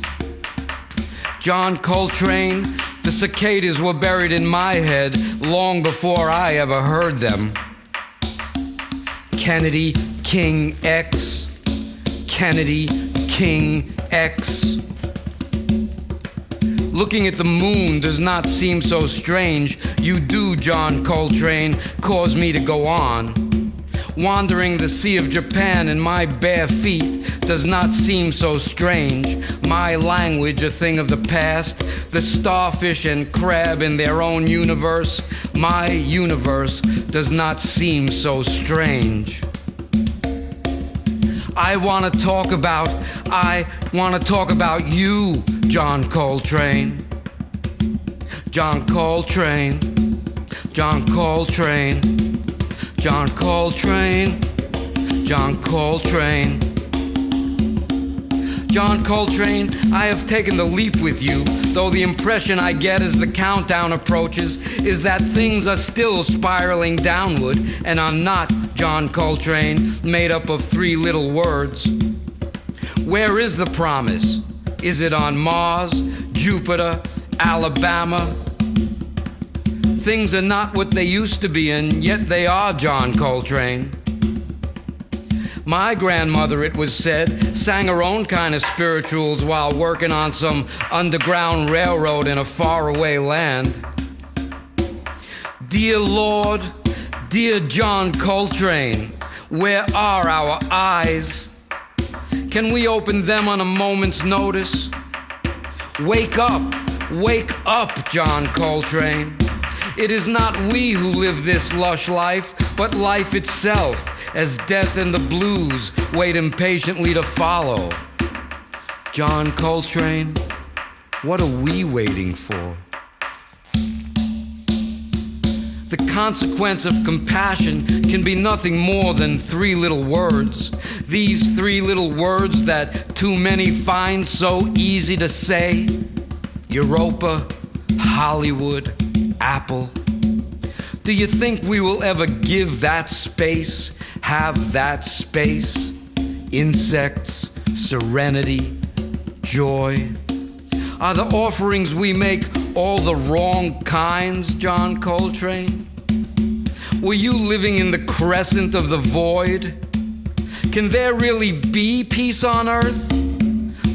John Coltrane, the cicadas were buried in my head long before I ever heard them. Kennedy, King X. Kennedy, King X. Looking at the moon does not seem so strange. You do, John Coltrane, cause me to go on. Wandering the Sea of Japan in my bare feet does not seem so strange. My language, a thing of the past. The starfish and crab in their own universe. My universe does not seem so strange. I want to talk about you, John Coltrane. John Coltrane. John Coltrane. John Coltrane. John Coltrane. John Coltrane, I have taken the leap with you, though the impression I get as the countdown approaches is that things are still spiraling downward and are not, John Coltrane, made up of three little words. Where is the promise? Is it on Mars, Jupiter, Alabama? Things are not what they used to be, and yet they are, John Coltrane. My grandmother, it was said, sang her own kind of spirituals while working on some underground railroad in a faraway land. Dear Lord, dear John Coltrane, where are our eyes? Can we open them on a moment's notice? Wake up, John Coltrane. It is not we who live this lush life, but life itself, as death and the blues wait impatiently to follow. John Coltrane, What are we waiting for? The consequence of compassion can be nothing more than 3 little words. These 3 little words that too many find so easy to say. Europa, Hollywood, Apple. Do you think we will ever give that space, have that space? Insects, serenity, joy. Are the offerings we make all the wrong kinds, John Coltrane? Were you living in the crescent of the void? Can there really be peace on earth?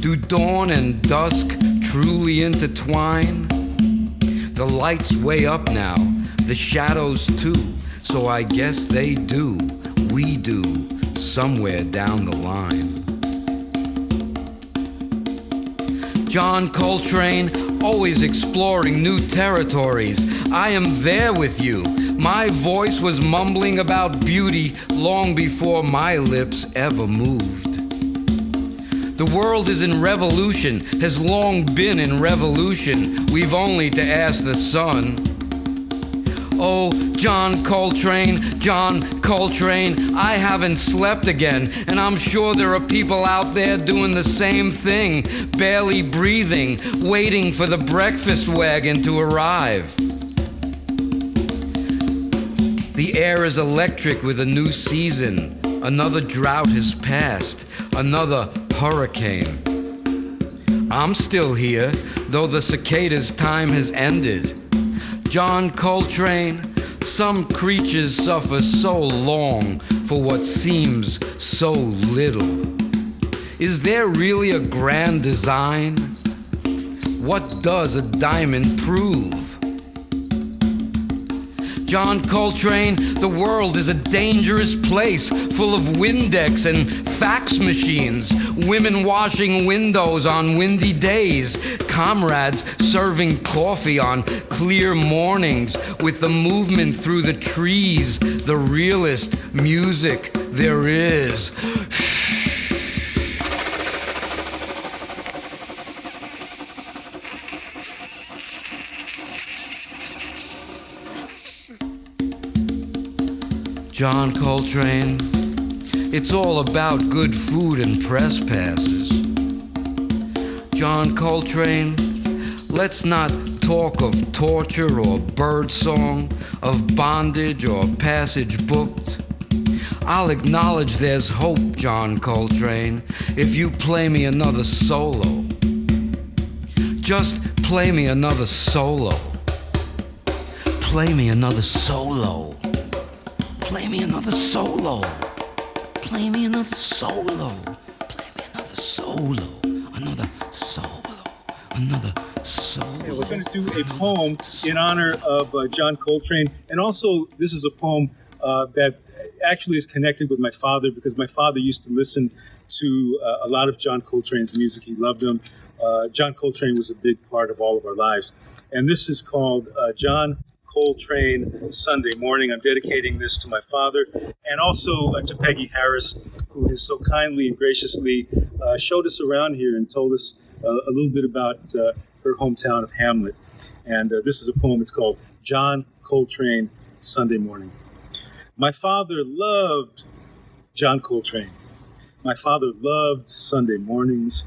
Do dawn and dusk truly intertwine? The light's way up now, the shadows too, so I guess they do, we do, somewhere down the line. John Coltrane, always exploring new territories. I am there with you. My voice was mumbling about beauty long before my lips ever moved. The world is in revolution, has long been in revolution. We've only to ask the sun. Oh, John Coltrane, I haven't slept again, and I'm sure there are people out there doing the same thing, barely breathing, waiting for the breakfast wagon to arrive. The air is electric with a new season. Another drought has passed, another hurricane. I'm still here, though the cicada's time has ended. John Coltrane, some creatures suffer so long for what seems so little. Is there really a grand design? What does a diamond prove? John Coltrane, the world is a dangerous place full of Windex and fax machines, women washing windows on windy days, comrades serving coffee on clear mornings with the movement through the trees, the realest music there is. John Coltrane, it's all about good food and press passes. John Coltrane, let's not talk of torture or birdsong, of bondage or passage booked. I'll acknowledge there's hope, John Coltrane, if you play me another solo. Just play me another solo. Play me another solo. Play me another solo. Play me another solo. Play me another solo. Another solo. Another solo. Okay, we're going to do a poem in honor of John Coltrane. And also, this is a poem that actually is connected with my father, because my father used to listen to a lot of John Coltrane's music. He loved him. John Coltrane was a big part of all of our lives. And this is called John Coltrane Sunday Morning. I'm dedicating this to my father and also to Peggy Harris, who has so kindly and graciously showed us around here and told us a little bit about her hometown of Hamlet. And this is a poem. It's called John Coltrane Sunday Morning. My father loved John Coltrane. My father loved Sunday mornings.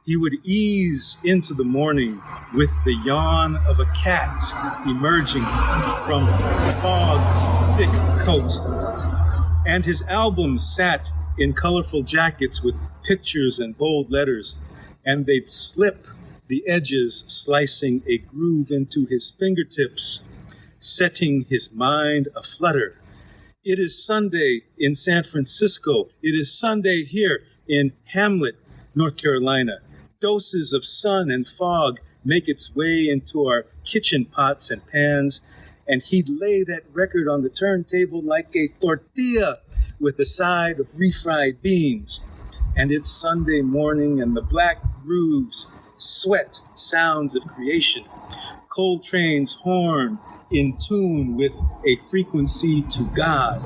He would ease into the morning with the yawn of a cat emerging from fog's thick coat. And his albums sat in colorful jackets with pictures and bold letters, and they'd slip, the edges slicing a groove into his fingertips, setting his mind aflutter. It is Sunday in San Francisco. It is Sunday here in Hamlet, North Carolina. Doses of sun and fog make its way into our kitchen pots and pans, and he'd lay that record on the turntable like a tortilla with a side of refried beans. And it's Sunday morning, and the black grooves sweat sounds of creation. Coltrane's horn in tune with a frequency to God,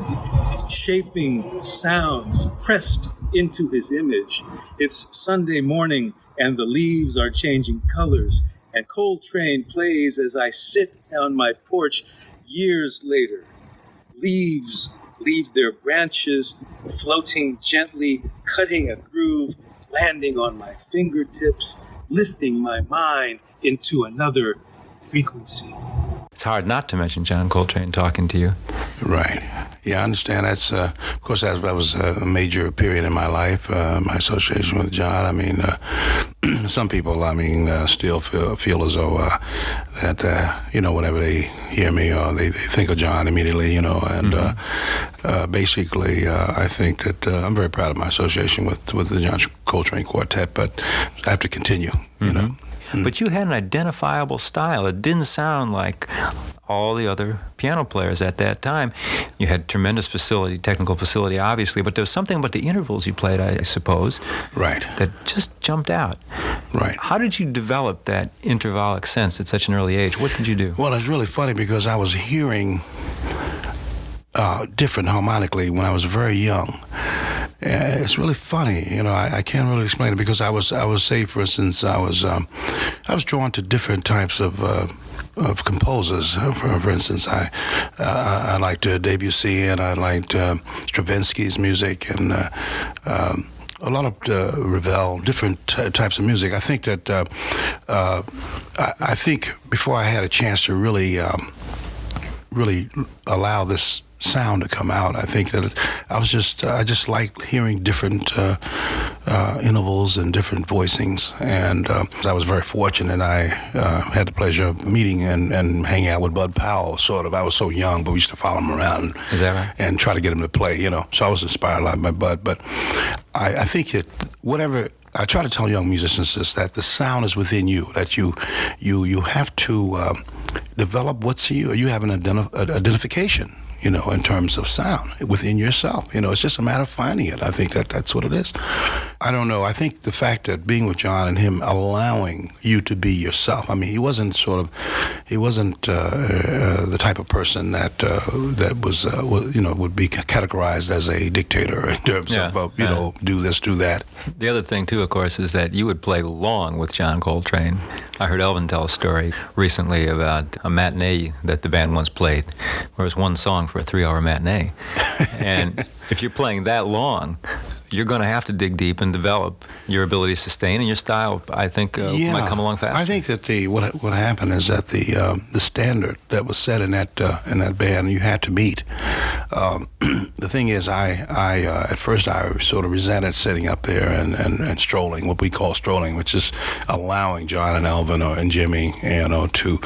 shaping sounds pressed into his image. It's Sunday morning, and the leaves are changing colors, and Coltrane plays as I sit on my porch years later. Leaves leave their branches, floating gently, cutting a groove, landing on my fingertips, lifting my mind into another frequency. It's hard not to mention John Coltrane talking to you. Right. Yeah, I understand. That's, of course, that was a major period in my life, my association with John. I mean, some people, still feel as though that, whenever they hear me or they think of John immediately, and basically, I think that I'm very proud of my association with the John Coltrane Quartet, but I have to continue, you know. But you had an identifiable style. It didn't sound like all the other piano players at that time. You had tremendous technical facility, obviously, but there was something about the intervals you played, I suppose, right, that just jumped out. Right. How did you develop that intervallic sense at such an early age? What did you do? Well, it's really funny because I was hearing different harmonically when I was very young. It's really funny, I can't really explain it because I was say, for instance, I was drawn to different types of composers. For instance, I liked Debussy and I liked Stravinsky's music and a lot of Ravel, different types of music. I think that I think before I had a chance to really allow this sound to come out, I think that I just like hearing different intervals and different voicings, and I was very fortunate. I had the pleasure of meeting and hanging out with Bud Powell, sort of. I was so young, but we used to follow him around. Is that right? And try to get him to play, So I was inspired a lot by Bud, but I think that whatever I try to tell young musicians is that the sound is within you, that you have to develop what's in you. You have an identification, in terms of sound within yourself. It's just a matter of finding it. I think that's what it is. I don't know. I think the fact that being with John and him allowing you to be yourself. I mean, he wasn't the type of person that was would be categorized as a dictator in terms of do this, do that. The other thing too, of course, is that you would play long with John Coltrane. I heard Elvin tell a story recently about a matinee that the band once played, where it was one song for a 3-hour matinee. And if you're playing that long, you're going to have to dig deep and develop your ability to sustain, and your style, I think, might come along faster. I think that what happened is that the standard that was set in that band you had to meet. The thing is, I at first I sort of resented sitting up there and strolling, what we call strolling, which is allowing John and Elvin and Jimmy, to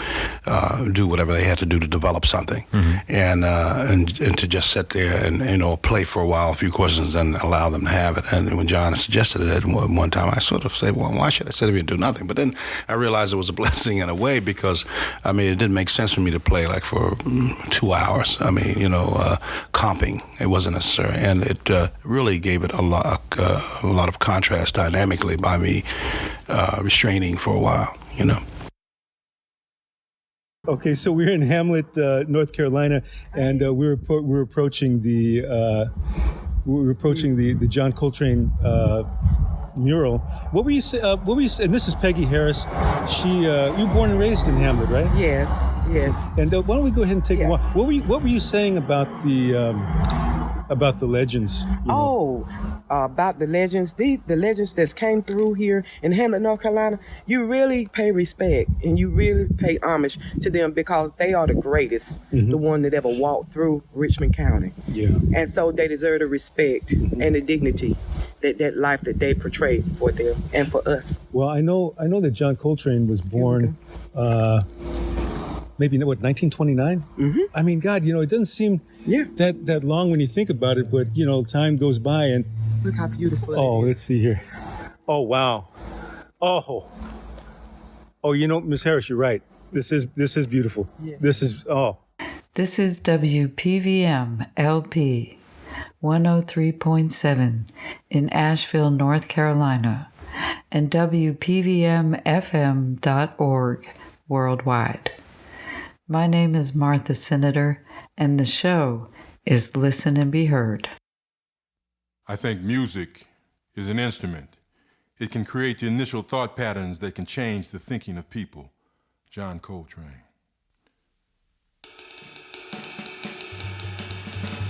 do whatever they had to do to develop something, and to just sit there and play for a while, a few questions, and allow them to have it. And when John suggested it one time, I sort of said, well, why should I sit here and do nothing? But then I realized it was a blessing in a way, because it didn't make sense for me to play like for 2 hours. Comping, it wasn't necessary, and it really gave it a lot of contrast dynamically by me restraining for a while. Okay, so we're in Hamlet, North Carolina, and we're approaching the John Coltrane mural. What were you saying? And this is Peggy Harris. You were born and raised in Hamlet, right? Yes. And why don't we go ahead and take a walk? What were you saying about the legends? About the legends, the legends that came through here in Hamlet, North Carolina. You really pay respect and you really pay homage to them, because they are the greatest, the one that ever walked through Richmond County. Yeah. And so they deserve the respect and the dignity that life that they portrayed for them and for us. Well, I know that John Coltrane was born maybe 1929? I mean, God, it doesn't seem that long when you think about it, but time goes by and look how beautiful. Oh, let's see here. Oh, wow. Oh, Ms. Harris, you're right. This is beautiful. Yes. This is WPVM LP 103.7 in Asheville, North Carolina, and WPVMFM.org worldwide. My name is Martha Senator, and the show is Listen and Be Heard. I think music is an instrument. It can create the initial thought patterns that can change the thinking of people. John Coltrane.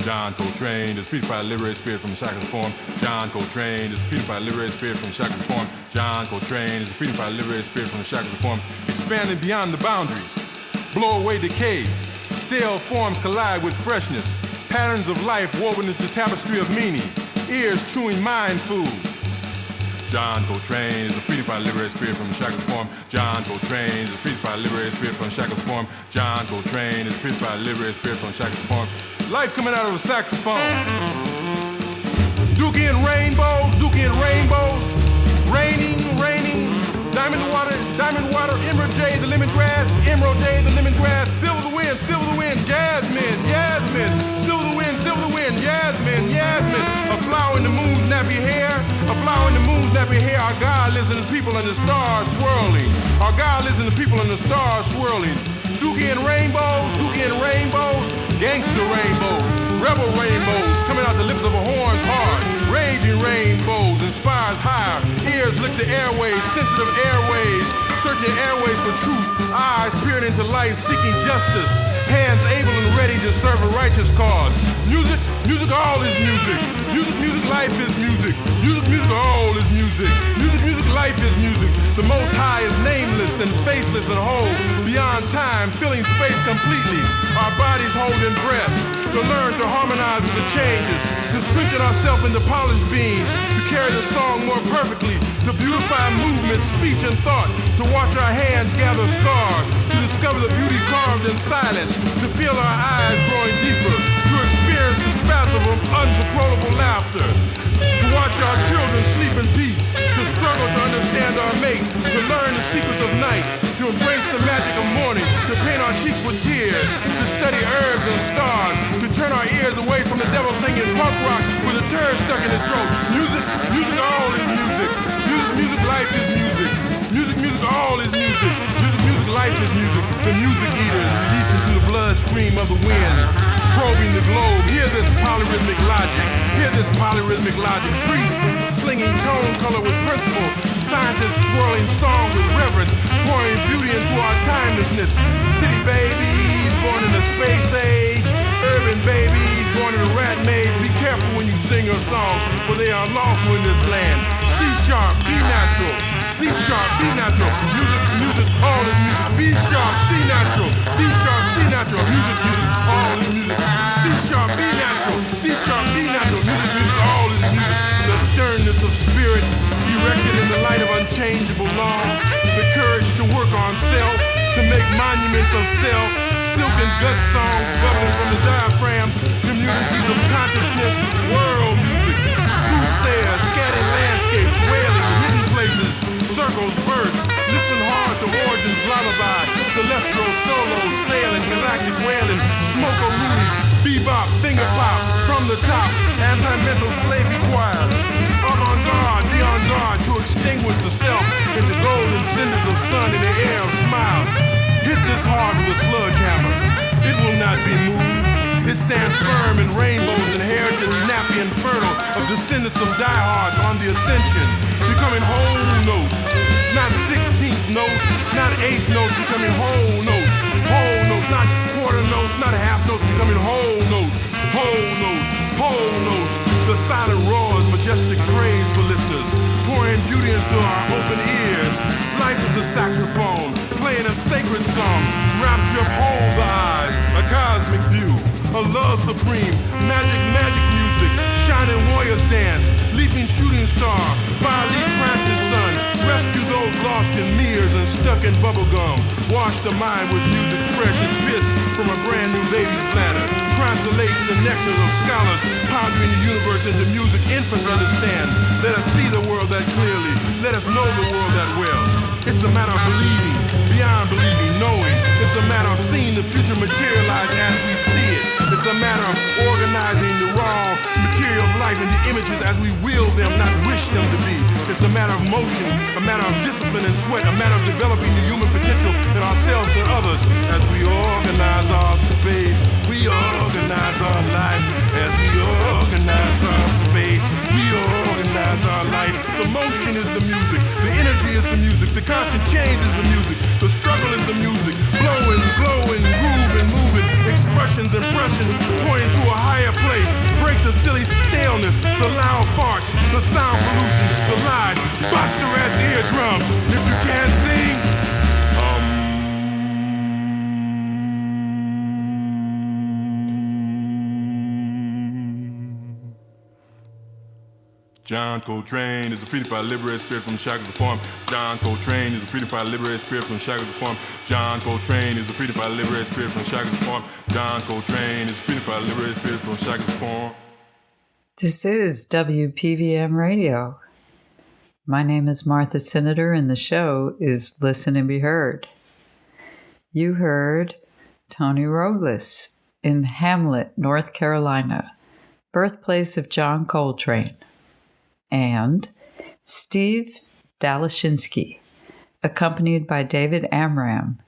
John Coltrane is freed by a liberated spirit from the shackles of form. John Coltrane is freed by a liberated spirit from the shackles of form. John Coltrane is freed by a liberated spirit from the shackles of form. Expanding beyond the boundaries. Blow away decay. Stale forms collide with freshness. Patterns of life woven into the tapestry of meaning. Ears chewing mind food. John Coltrane is a freed by a liberated spirit from the shackles of form. John Coltrane is a freed by a liberated spirit from the shackles of form. John Coltrane is a freed by a liberated spirit from the shackles of form. Life coming out of a saxophone. Dookie and rainbows, raining, diamond water, emerald jade, the lemongrass, silver the wind, jasmine, silver the wind, jasmine, a flower in the moon's nappy hair, our God lives in the people and the stars swirling, Dookie and rainbows, gangster rainbows, rebel rainbows, coming out the lips of a horn's heart, raging rainbows, inspires higher, ears lick the airways, sensitive airways, searching airways for truth, eyes peering into life, seeking justice, hands able and ready to serve a righteous cause. Music, all is music. Music, life is music. Music, all is music. Music, life is music. The Most High is nameless and faceless and whole, beyond time, filling space completely. Our bodies holding breath, to learn to harmonize with the changes, to strengthen ourselves into polished beings, to carry the song more perfectly, to beautify movement, speech, and thought, to watch our hands gather scars, to discover the beauty carved in silence, to feel our eyes growing deeper, to experience the spasm of uncontrollable laughter, to watch our children sleep in peace, to struggle to understand our mate, to learn the secrets of night, to embrace the magic of morning, to paint our cheeks with tears, to study herbs and stars, to turn our ears away from the devil singing punk rock with a turd stuck in his throat. Music, all is music. Music, life is music. Music, all is music. Music, life is music. The music eaters releasing through the bloodstream of the wind, probing the globe. Hear this polyrhythmic logic. Priests slinging tone color with principle. Scientists swirling song with reverence, pouring beauty into our timelessness. City babies born in the space age. Urban babies born in a rat maze. Be careful when you sing your song, for they are lawful in this land. C sharp, be natural. C sharp, be natural. Music, all is music. B sharp, C natural. B sharp, C natural. Music, all is music. C sharp, be natural. C sharp, be natural. Music, all is music. The sternness of spirit, erected in the light of unchangeable law. The courage to work on self, to make monuments of self. Silk and gut songs bubbling from the diaphragm. Communities of consciousness, world music. Soothsayers, scattered landscapes, wailing, hidden places. Circles burst, listen hard to origins lullaby. Celestial solos, sailing, galactic wailing. Smoke a Rooney, bebop, finger pop. From the top, anti-mental slavey choir. Avant-garde, beyond guard, to extinguish the self in the golden cinders of sun in the air of smiles. Hit this hard with a sledgehammer. It will not be moved. It stands firm in rainbows and heritage, nappy and fertile, of descendants of diehards on the ascension, becoming whole notes, not 16th notes, not 8th notes, becoming whole notes, not quarter notes, not half notes, becoming whole notes. The silent roars, majestic praise for listeners, pouring beauty into our open ears. Life is a saxophone, playing a sacred song, rapture uphold the eyes, a cosmic view, a love supreme, magic music, shining warriors dance, leaping shooting star, fire-leap prancing sun, rescue those lost in mirrors and stuck in bubblegum, wash the mind with music fresh as piss from a brand new baby's bladder, translate the nectar of scholars, pondering the universe into music infants understand. Let us see the world that clearly, let us know the world that well. It's a matter of believing, beyond believing, knowing. It's a matter of seeing the future materialize as we see it. It's a matter of organizing the raw material of life into images as we will them, not wish them to be. It's a matter of motion, a matter of discipline and sweat, a matter of developing the human potential in ourselves and others as we organize our space. We organize our life as we organize our space. We organize our life. The motion is the music. expressions, impressions, pointing to a higher place. Break the silly staleness, the loud farts, the sound pollution, the lies. Bust the rat's eardrums. If you can't sing, John Coltrane is a freedom by liberated spirit from the shackles of form. John Coltrane is a freedom by liberated spirit from the shackles of form. John Coltrane is a freedom by liberated spirit from the shackles of form. John Coltrane is a freedom by liberated spirit from the shackles of form. This is WPVM Radio. My name is Martha Senator, and the show is Listen and Be Heard. You heard Tony Robles in Hamlet, North Carolina, birthplace of John Coltrane, and Steve Dalashinsky, accompanied by David Amram,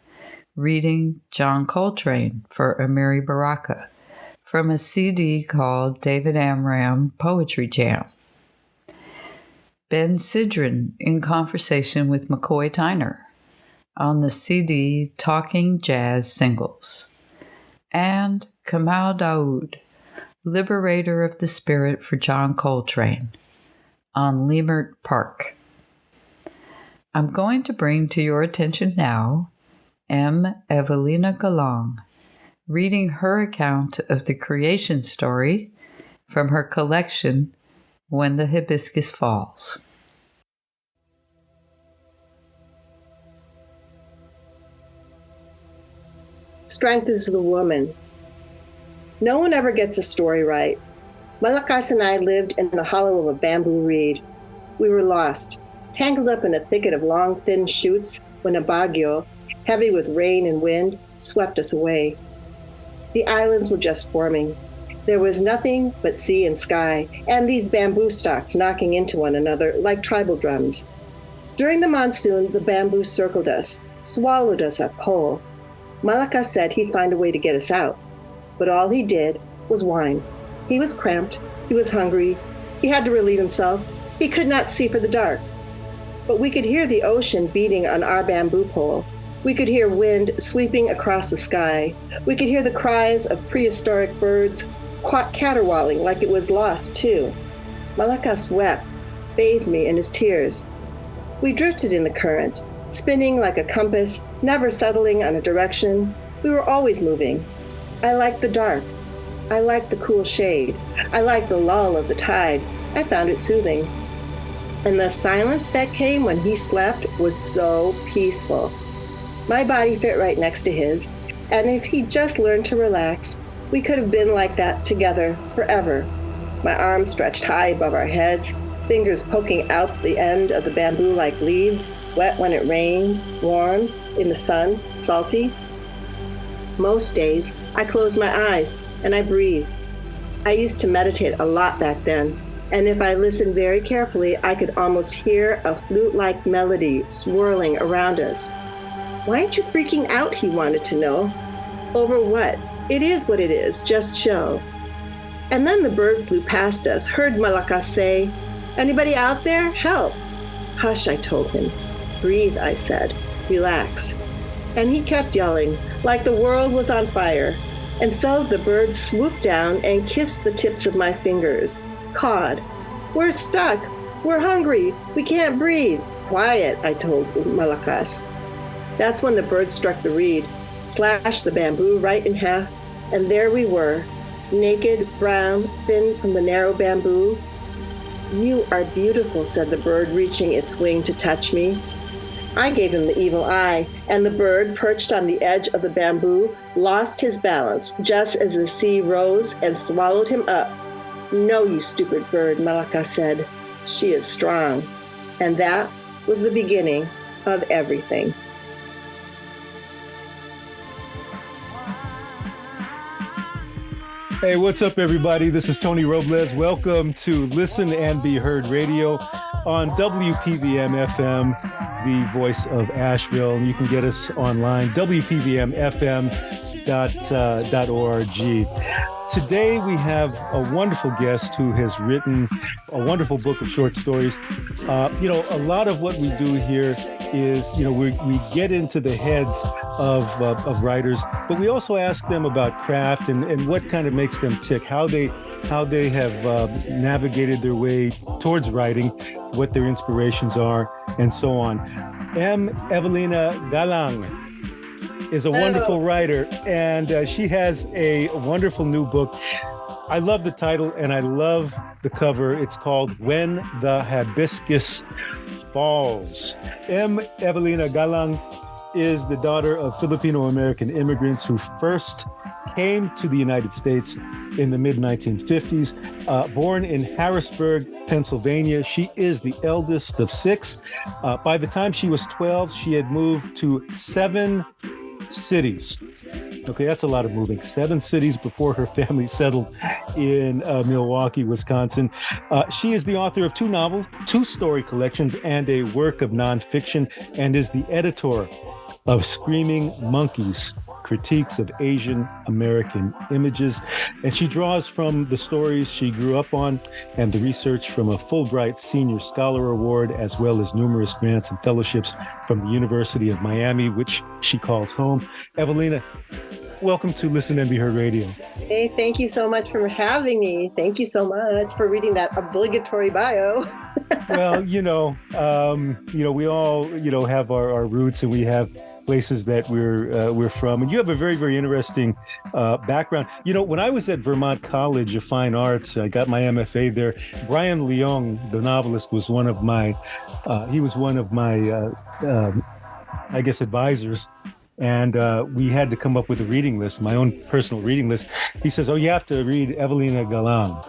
reading John Coltrane for Amiri Baraka from a CD called David Amram Poetry Jam. Ben Sidran in conversation with McCoy Tyner on the CD Talking Jazz Singles. And Kamal Daoud, Liberator of the Spirit for John Coltrane on Leimert Park. I'm going to bring to your attention now Evelina Galang, reading her account of the creation story from her collection When the Hibiscus Falls. Strength is the woman. No one ever gets a story right. Malakas and I lived in the hollow of a bamboo reed. We were lost, tangled up in a thicket of long, thin shoots when a bagyo, heavy with rain and wind, swept us away. The islands were just forming. There was nothing but sea and sky, and these bamboo stalks knocking into one another like tribal drums. During the monsoon, the bamboo circled us, swallowed us up whole. Malakas said he'd find a way to get us out, but all he did was whine. He was cramped, he was hungry, he had to relieve himself, he could not see for the dark. But we could hear the ocean beating on our bamboo pole. We could hear wind sweeping across the sky. We could hear the cries of prehistoric birds caterwauling like it was lost too. Malakas wept, bathed me in his tears. We drifted in the current, spinning like a compass, never settling on a direction. We were always moving. I liked the dark. I liked the cool shade. I liked the lull of the tide. I found it soothing. And the silence that came when he slept was so peaceful. My body fit right next to his, and if he just learned to relax, we could have been like that together forever. My arms stretched high above our heads, fingers poking out the end of the bamboo like leaves, wet when it rained, warm, in the sun, salty. Most days, I closed my eyes and I breathed. I used to meditate a lot back then, and if I listened very carefully, I could almost hear a flute-like melody swirling around us. Why aren't you freaking out, he wanted to know. Over what? It is what it is, just chill. And then the bird flew past us, heard Malakas say, "Anybody out there? Help." "Hush," I told him. "Breathe," I said. "Relax." And he kept yelling, like the world was on fire. And so the bird swooped down and kissed the tips of my fingers, cawed. "We're stuck. We're hungry. We can't breathe." "Quiet," I told Malakas. That's when the bird struck the reed, slashed the bamboo right in half, and there we were, naked, brown, thin from the narrow bamboo. "You are beautiful," said the bird, reaching its wing to touch me. I gave him the evil eye, and the bird, perched on the edge of the bamboo, lost his balance just as the sea rose and swallowed him up. "No, you stupid bird," Malakas said. "She is strong." And that was the beginning of everything. Hey, what's up, everybody? This is Tony Robles. Welcome to Listen and Be Heard Radio on WPVM FM, the voice of Asheville. And you can get us online, WPVMFM.org. Today, we have a wonderful guest who has written a wonderful book of short stories. A lot of what we do here is, we get into the heads of writers, but we also ask them about craft and what kind of makes them tick, how they have navigated their way towards writing, what their inspirations are, and so on. Evelina Galang is a wonderful writer, and she has a wonderful new book. I love the title and I love the cover. It's called When the Hibiscus Falls. Evelina Galang is the daughter of Filipino-American immigrants who first came to the United States in the mid-1950s. Born in Harrisburg, Pennsylvania, she is the eldest of 6. By the time she was 12, she had moved to 7 cities. Okay, that's a lot of moving. 7 cities before her family settled in Milwaukee, Wisconsin. She is the author of 2 novels, 2 story collections, and a work of nonfiction, and is the editor of Screaming Monkeys, Critiques of Asian American Images. And she draws from the stories she grew up on and the research from a Fulbright Senior Scholar Award, as well as numerous grants and fellowships from the University of Miami, which she calls home. Evelina, welcome to Listen and Be Heard Radio. Hey, thank you so much for having me. Thank you so much for reading that obligatory bio. Well, we all, have our roots, and we have places that we're from. And you have a very, very interesting background. When I was at Vermont College of Fine Arts, I got my MFA there. Brian Leung, the novelist, was one of my advisors. And we had to come up with a reading list, my own personal reading list. He says, you have to read Evelina Galang.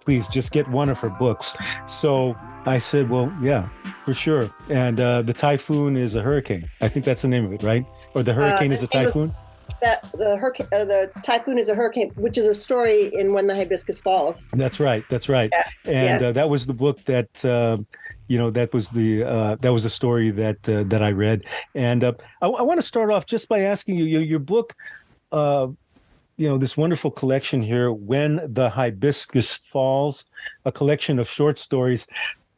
Please just get one of her books. So I said, well, yeah, for sure. And the typhoon is a hurricane. I think that's the name of it, right? Or the hurricane is a typhoon? The typhoon is a hurricane, which is a story in When the Hibiscus Falls. That's right. Yeah. And that was the book that, that was the story that I read. And I want to start off just by asking you, your book, this wonderful collection here, When the Hibiscus Falls, a collection of short stories.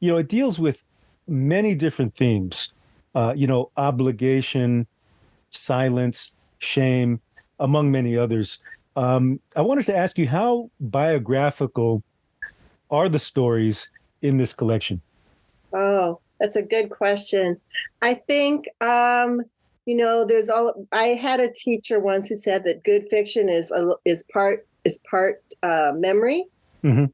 It deals with many different themes, obligation, silence, shame, among many others. I wanted to ask you, how biographical are the stories in this collection? Oh, that's a good question. I think, I had a teacher once who said that good fiction is part memory, mm-hmm.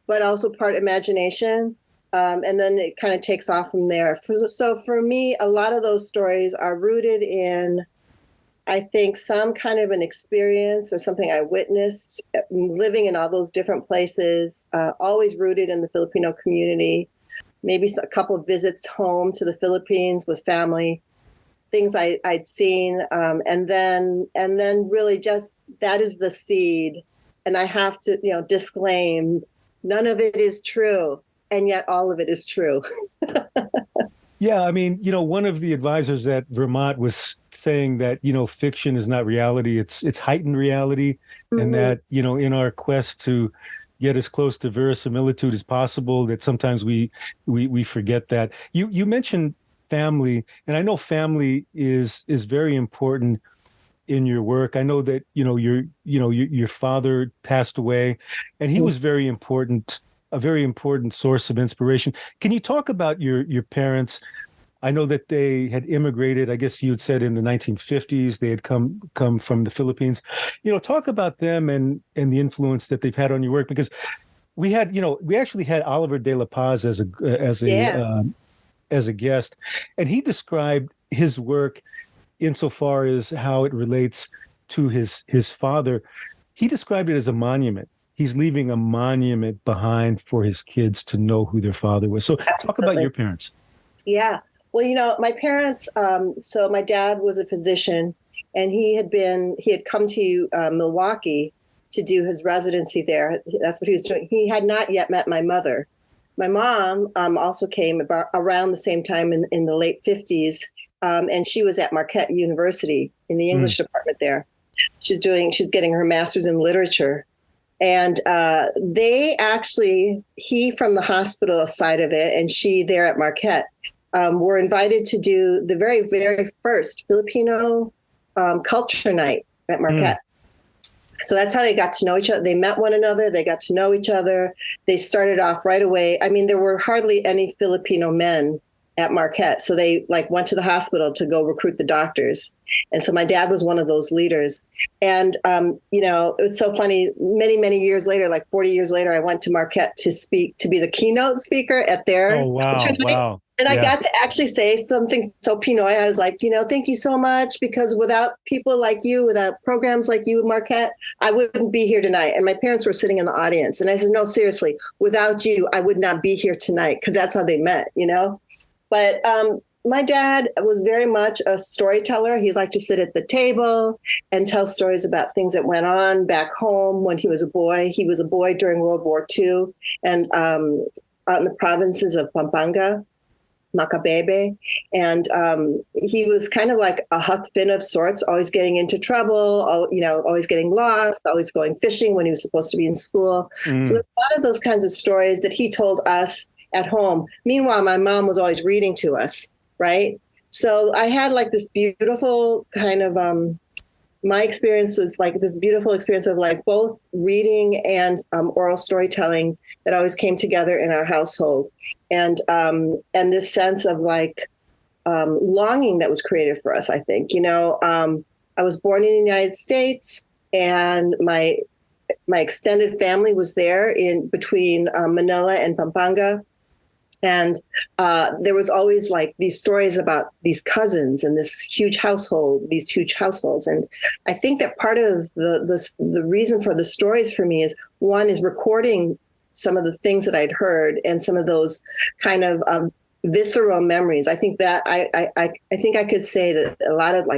But also part imagination. And then it kind of takes off from there. So for me, a lot of those stories are rooted in, I think, some kind of an experience or something I witnessed living in all those different places, always rooted in the Filipino community, maybe a couple of visits home to the Philippines with family, things I'd seen. And then really just that is the seed. And I have to, disclaim, none of it is true. And yet all of it is true. Yeah, one of the advisors at Vermont was saying that, fiction is not reality, it's heightened reality. Mm-hmm. And that, in our quest to get as close to verisimilitude as possible, that sometimes we forget that. You mentioned family, and I know family is very important in your work. I know that, your father passed away, and he was very important, a very important source of inspiration. Can you talk about your parents? I know that they had immigrated, I guess you had said in the 1950s, they had come from the Philippines. Talk about them and the influence that they've had on your work, because we actually had Oliver De La Paz as a guest, and he described his work insofar as how it relates to his father. He described it as a monument. He's leaving a monument behind for his kids to know who their father was. So talk about your parents. Yeah. Well, my parents, so my dad was a physician, and he had come to Milwaukee to do his residency there. That's what he was doing. He had not yet met my mother. My mom also came about around the same time in the late 50s, and she was at Marquette University in the English department there. She's getting her master's in literature. And he from the hospital side of it, and she there at Marquette. were invited to do the very, very first Filipino culture night at Marquette. So that's how they got to know each other. They met one another. They got to know each other. They started off right away. I mean, there were hardly any Filipino men at Marquette. So they went to the hospital to go recruit the doctors. And so my dad was one of those leaders. And, it's so funny. Many, many years later, 40 years later, I went to Marquette to be the keynote speaker at their culture night. Wow. And I got to actually say something so Pinoy. I was like, thank you so much, because without people like you, without programs like you, Marquette, I wouldn't be here tonight. And my parents were sitting in the audience. And I said, no, seriously, without you, I would not be here tonight, because that's how they met, But my dad was very much a storyteller. He liked to sit at the table and tell stories about things that went on back home when he was a boy. He was a boy during World War II and out in the provinces of Pampanga, Macabebe. And he was kind of like a Huck Finn of sorts, always getting into trouble, always getting lost, always going fishing when he was supposed to be in school. So there's a lot of those kinds of stories that he told us at home. Meanwhile, my mom was always reading to us, right? So I had this beautiful kind of, my experience was this beautiful experience of both reading and oral storytelling that always came together in our household. And this sense of longing that was created for us, I think. I was born in the United States, and my extended family was there in between Manila and Pampanga. And there was always these stories about these cousins and these huge households. And I think that part of the reason for the stories for me is, one is recording some of the things that I'd heard and some of those kind of visceral memories. I think that I think I could say that a lot of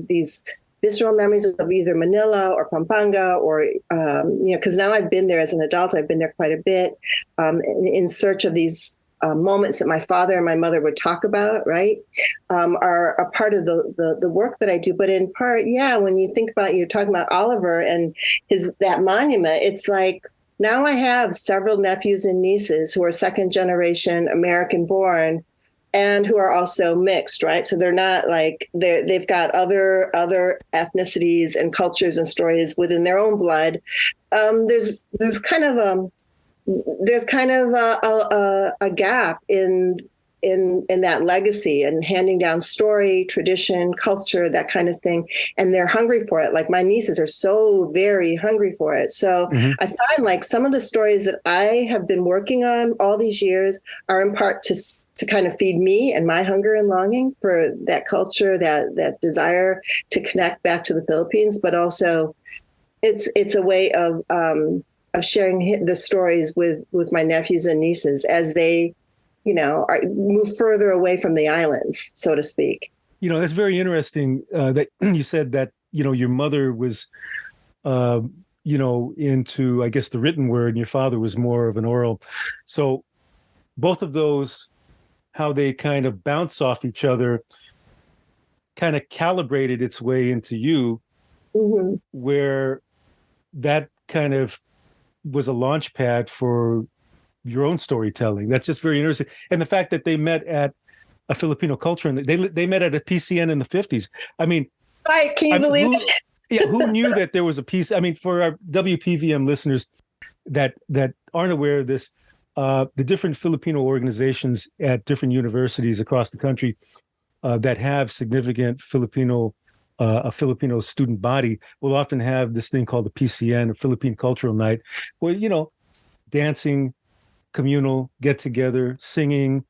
these visceral memories of either Manila or Pampanga or, because now I've been there as an adult, I've been there quite a bit in search of these moments that my father and my mother would talk about, right, are a part of the work that I do. But in part, when you think about, you're talking about Oliver and that monument, it's now I have several nephews and nieces who are second generation American born and who are also mixed, right? So they're not they've got other ethnicities and cultures and stories within their own blood. There's kind of a gap in that legacy and handing down story, tradition, culture, that kind of thing. And they're hungry for it. My nieces are so very hungry for it. So I find some of the stories that I have been working on all these years are in part to kind of feed me and my hunger and longing for that culture, that desire to connect back to the Philippines, but also it's a way of sharing the stories with my nephews and nieces as they move further away from the islands, so to speak. That's very interesting that you said that, your mother was, into, I guess, the written word, and your father was more of an oral. So both of those, how they kind of bounce off each other, kind of calibrated its way into you, where that kind of was a launch pad for your own storytelling. That's just very interesting. And the fact that they met at a Filipino culture, and they met at a PCN in the 50s. I mean, can you believe it? Yeah, who knew that there was a piece? I mean, for our WPVM listeners that aren't aware of this, the different Filipino organizations at different universities across the country that have significant a Filipino student body will often have this thing called the PCN, or Philippine Cultural Night, where, dancing, communal get together, singing,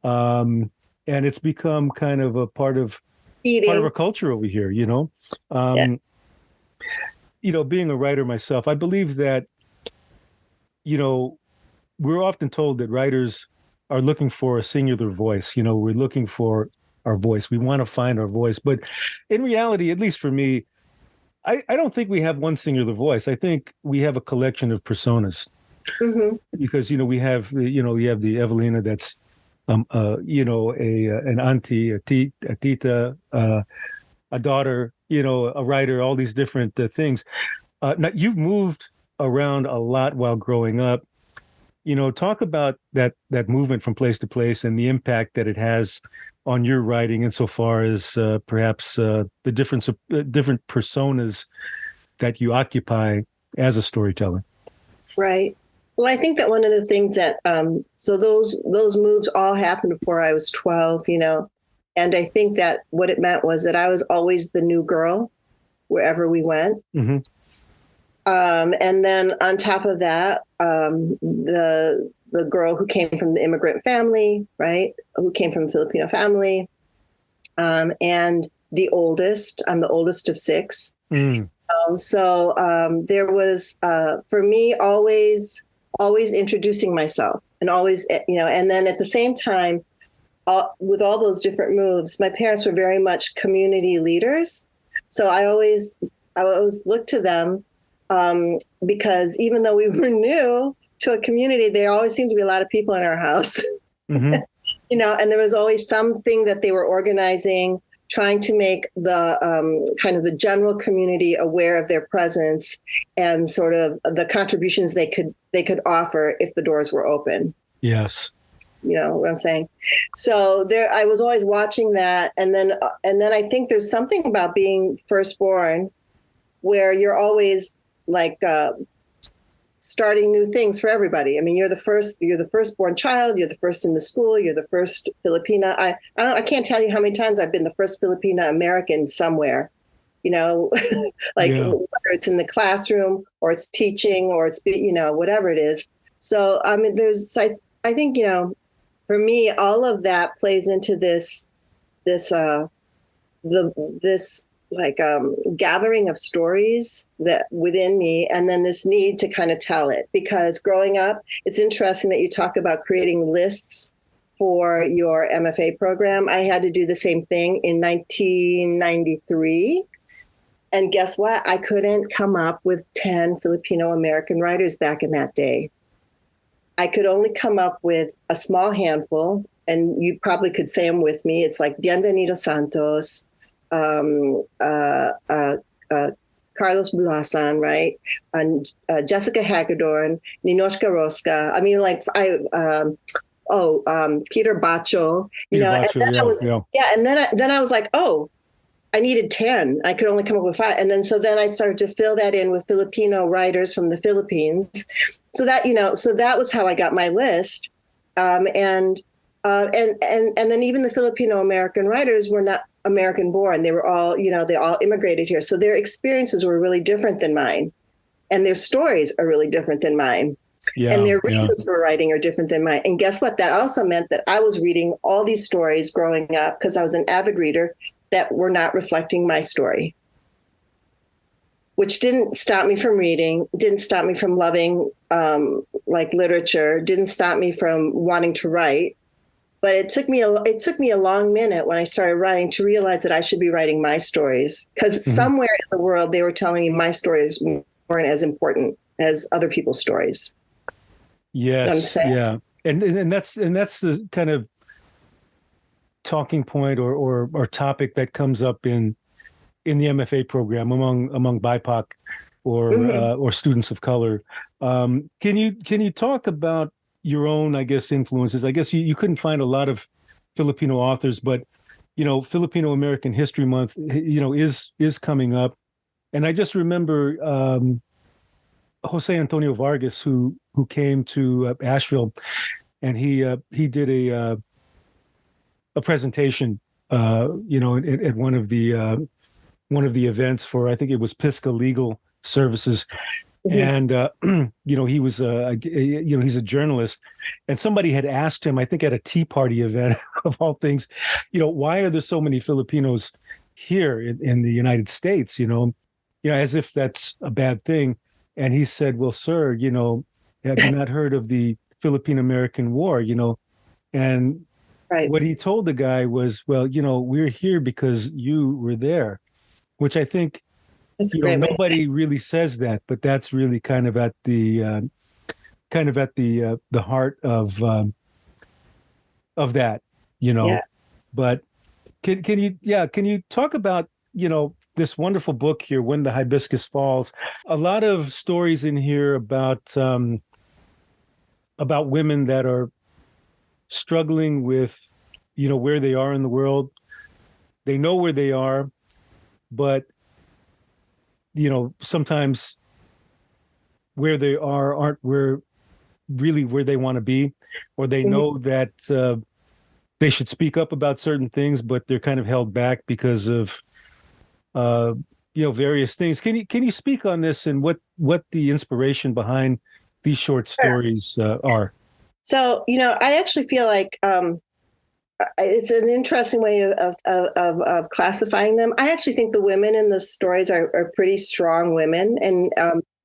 and it's become kind of a part of our culture over here. Being a writer myself, I believe that we're often told that writers are looking for a singular voice. We're looking for our voice. We want to find our voice, but in reality, at least for me, I don't think we have one singular voice. I think we have a collection of personas. Because we have the Evelina that's an auntie, a tita, a daughter, a writer, all these different things. Now you've moved around a lot while growing up. talk about that movement from place to place and the impact that it has on your writing insofar as perhaps the different personas that you occupy as a storyteller. Right. Well, I think that one of the things that, so those moves all happened before I was 12, and I think that what it meant was that I was always the new girl wherever we went. Mm-hmm. And then on top of that, the girl who came from the immigrant family, right, who came from a Filipino family, and the oldest, I'm the oldest of 6. Mm. So there was, for me, always introducing myself and always, and then at the same time, with all those different moves, my parents were very much community leaders. So I always looked to them because even though we were new to a community, there always seemed to be a lot of people in our house, mm-hmm. And there was always something that they were organizing, trying to make the kind of the general community aware of their presence and sort of the contributions they could offer if the doors were open. Yes. You know what I'm saying? So there, I was always watching that. And then I think there's something about being firstborn where you're always like, starting new things for everybody. I mean, you're the firstborn child, you're the first in the school, you're the first Filipina. I can't tell you how many times I've been the first Filipina American somewhere, whether it's in the classroom or it's teaching or it's, whatever it is. So, I mean, I think, for me, all of that plays into this gathering of stories that within me, and then this need to kind of tell it. Because growing up, it's interesting that you talk about creating lists for your MFA program. I had to do the same thing in 1993. And guess what? I couldn't come up with 10 Filipino American writers back in that day. I could only come up with a small handful, and you probably could say them with me. It's like Bienvenido Santos, Carlos Bulasan, right? And Jessica Hagedorn, Ninoshka Rosca. I mean, Peter Bacho, and then I was like, oh, I needed 10. I could only come up with 5. And then I started to fill that in with Filipino writers from the Philippines. So that, so that was how I got my list. And then even the Filipino American writers were not American born. They were all, they all immigrated here. So their experiences were really different than mine. And their stories are really different than mine. Yeah, and their reasons for writing are different than mine. And guess what? That also meant that I was reading all these stories growing up because I was an avid reader that were not reflecting my story, which didn't stop me from reading, didn't stop me from loving literature, didn't stop me from wanting to write. But it took me a long minute when I started writing to realize that I should be writing my stories, because somewhere in the world they were telling me my stories weren't as important as other people's stories. Yes, yeah, and that's the kind of talking point or topic that comes up in the MFA program among BIPOC or students of color. Can you talk about your own, I guess, influences? I guess you couldn't find a lot of Filipino authors, but Filipino American History Month, is coming up, and I just remember Jose Antonio Vargas, who came to Asheville, and he did a presentation, at one of the events for, I think it was Pisca Legal Services. And, he was, he's a journalist, and somebody had asked him, I think at a Tea Party event of all things, why are there so many Filipinos here in the United States, as if that's a bad thing. And he said, well, sir, have you not heard of the Philippine-American War, and right. What he told the guy was, well, we're here because you were there, which I think, nobody really says that, but that's really kind of at the heart of that, Yeah. But can you talk about this wonderful book here, When the Hibiscus Falls? A lot of stories in here about about women that are struggling with, where they are in the world. They know where they are, but, sometimes where they aren't where they want to be, or they know that they should speak up about certain things, but they're kind of held back because of, various things. Can you speak on this and what the inspiration behind these short stories are? So, I actually feel like it's an interesting way of classifying them. I actually think the women in the stories are pretty strong women, and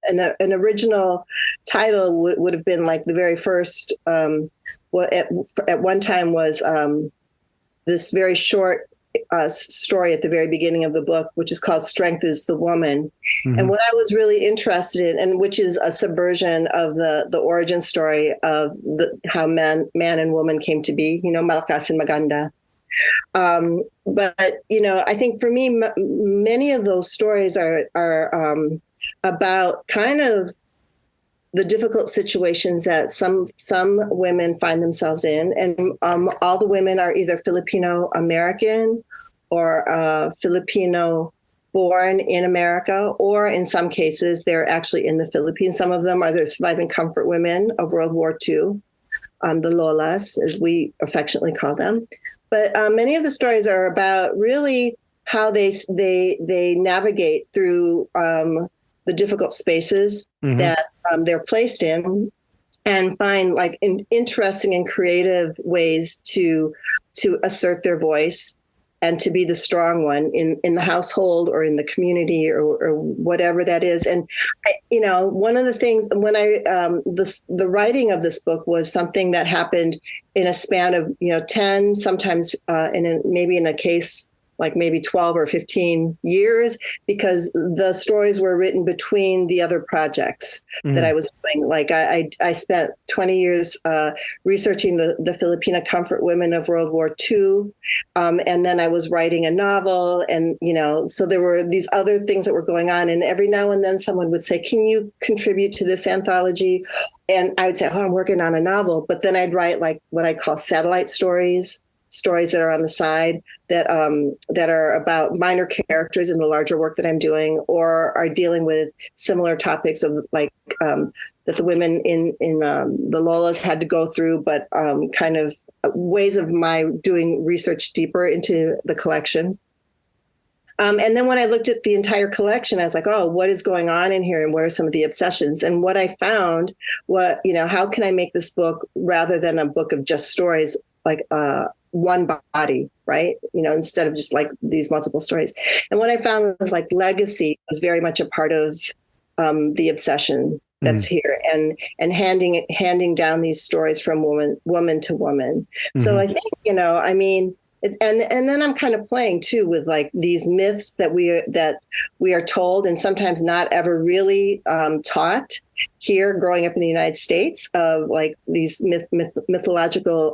an original title would have been like the very first. At one time was this very short story at the very beginning of the book, which is called "Strength is the Woman," and what I was really interested in, and which is a subversion of the origin story of how man and woman came to be. Malakas and Maganda. But I think for me, many of those stories are about kind of the difficult situations that some women find themselves in. And all the women are either Filipino American or Filipino born in America, or in some cases, they're actually in the Philippines. Some of them are the surviving comfort women of World War II, the Lolas, as we affectionately call them. But many of the stories are about really how they navigate through the difficult spaces that they're placed in, and find like interesting and creative ways to assert their voice and to be the strong one in the household or in the community or whatever that is. And one of the things when the writing of this book was something that happened in a span of 10, sometimes maybe in a case like maybe 12 or 15 years, because the stories were written between the other projects that I was doing. Like I spent 20 years researching the Filipina comfort women of World War II. And then I was writing a novel, and, so there were these other things that were going on. And every now and then someone would say, can you contribute to this anthology? And I would say, I'm working on a novel. But then I'd write like what I call satellite stories that are on the side that are about minor characters in the larger work that I'm doing, or are dealing with similar topics of like that the women in the Lolas had to go through, but kind of ways of my doing research deeper into the collection. And then when I looked at the entire collection, I was like, what is going on in here, and what are some of the obsessions? And what I found, how can I make this book, rather than a book of just stories, like one body, right? Instead of just like these multiple stories. And what I found was like legacy was very much a part of the obsession that's here, and handing down these stories from woman to woman. So I think, and then I'm kind of playing too with like these myths that we are told, and sometimes not ever really taught here growing up in the United States, of like these mythological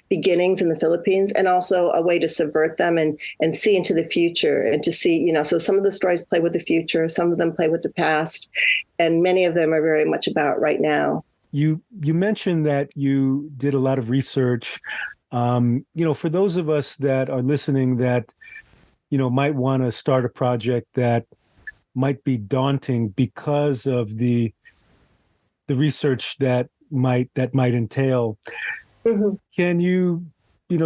beginnings in the Philippines, and also a way to subvert them and see into the future, and to see, so some of the stories play with the future, some of them play with the past, and many of them are very much about right now. You mentioned that you did a lot of research. For those of us that are listening that, might want to start a project that might be daunting because of the research that might entail, can you,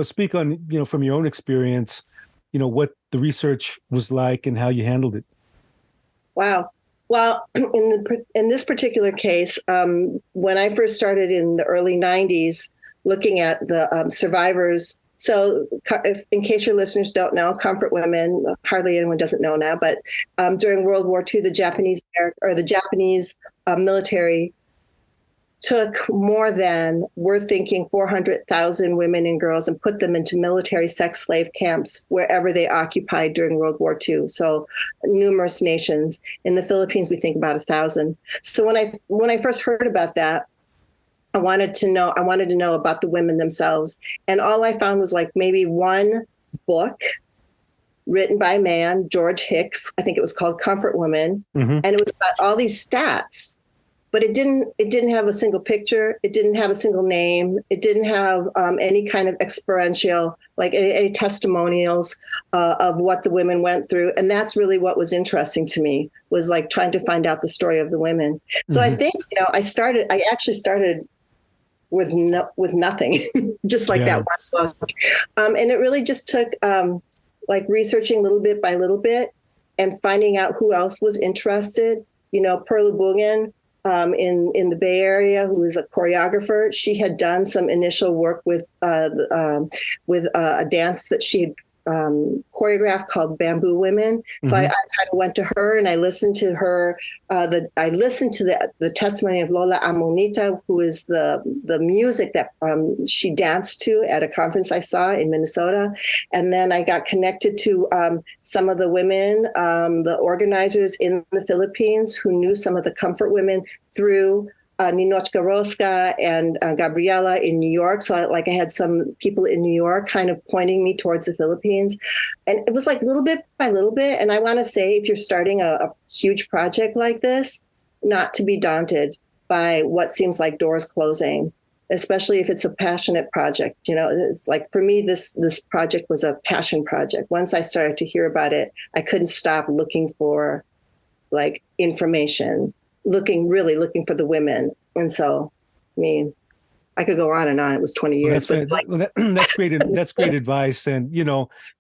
speak on, from your own experience, what the research was like and how you handled it? Wow. Well, in this particular case, when I first started in the early 90s, looking at the survivors. So in case your listeners don't know, comfort women, hardly anyone doesn't know now, but during World War II, the Japanese military took more than, we're thinking, 400,000 women and girls and put them into military sex slave camps wherever they occupied during World War II. So numerous nations. In the Philippines, we think about 1,000. So when I first heard about that, I wanted to know about the women themselves. And all I found was like maybe one book written by a man, George Hicks. I think it was called Comfort Woman. And it was about all these stats but it didn't have a single picture. It didn't have a single name. It didn't have any kind of experiential, like any testimonials of what the women went through. And that's really what was interesting to me, was like trying to find out the story of the women. So I think, I actually started with nothing, just like that one book. And it really just took like researching little bit by little bit and finding out who else was interested. Perla Bugan, in the Bay Area, who was a choreographer. She had done some initial work with a dance that she had choreographed called Bamboo Women. So I kind of went to her and I listened to her. I listened to the testimony of Lola Amonita, who is the music that she danced to at a conference I saw in Minnesota. And then I got connected to some of the women, the organizers in the Philippines, who knew some of the comfort women through Ninochka Rosca and Gabriela in New York. So I had some people in New York kind of pointing me towards the Philippines. And it was like little bit by little bit. And I want to say, if you're starting a huge project like this, not to be daunted by what seems like doors closing, especially if it's a passionate project. It's like, for me, this project was a passion project. Once I started to hear about it, I couldn't stop looking for like information, looking for the women. And so, I mean, I could go on and on. It was 20 years. That's great. That's great advice. And,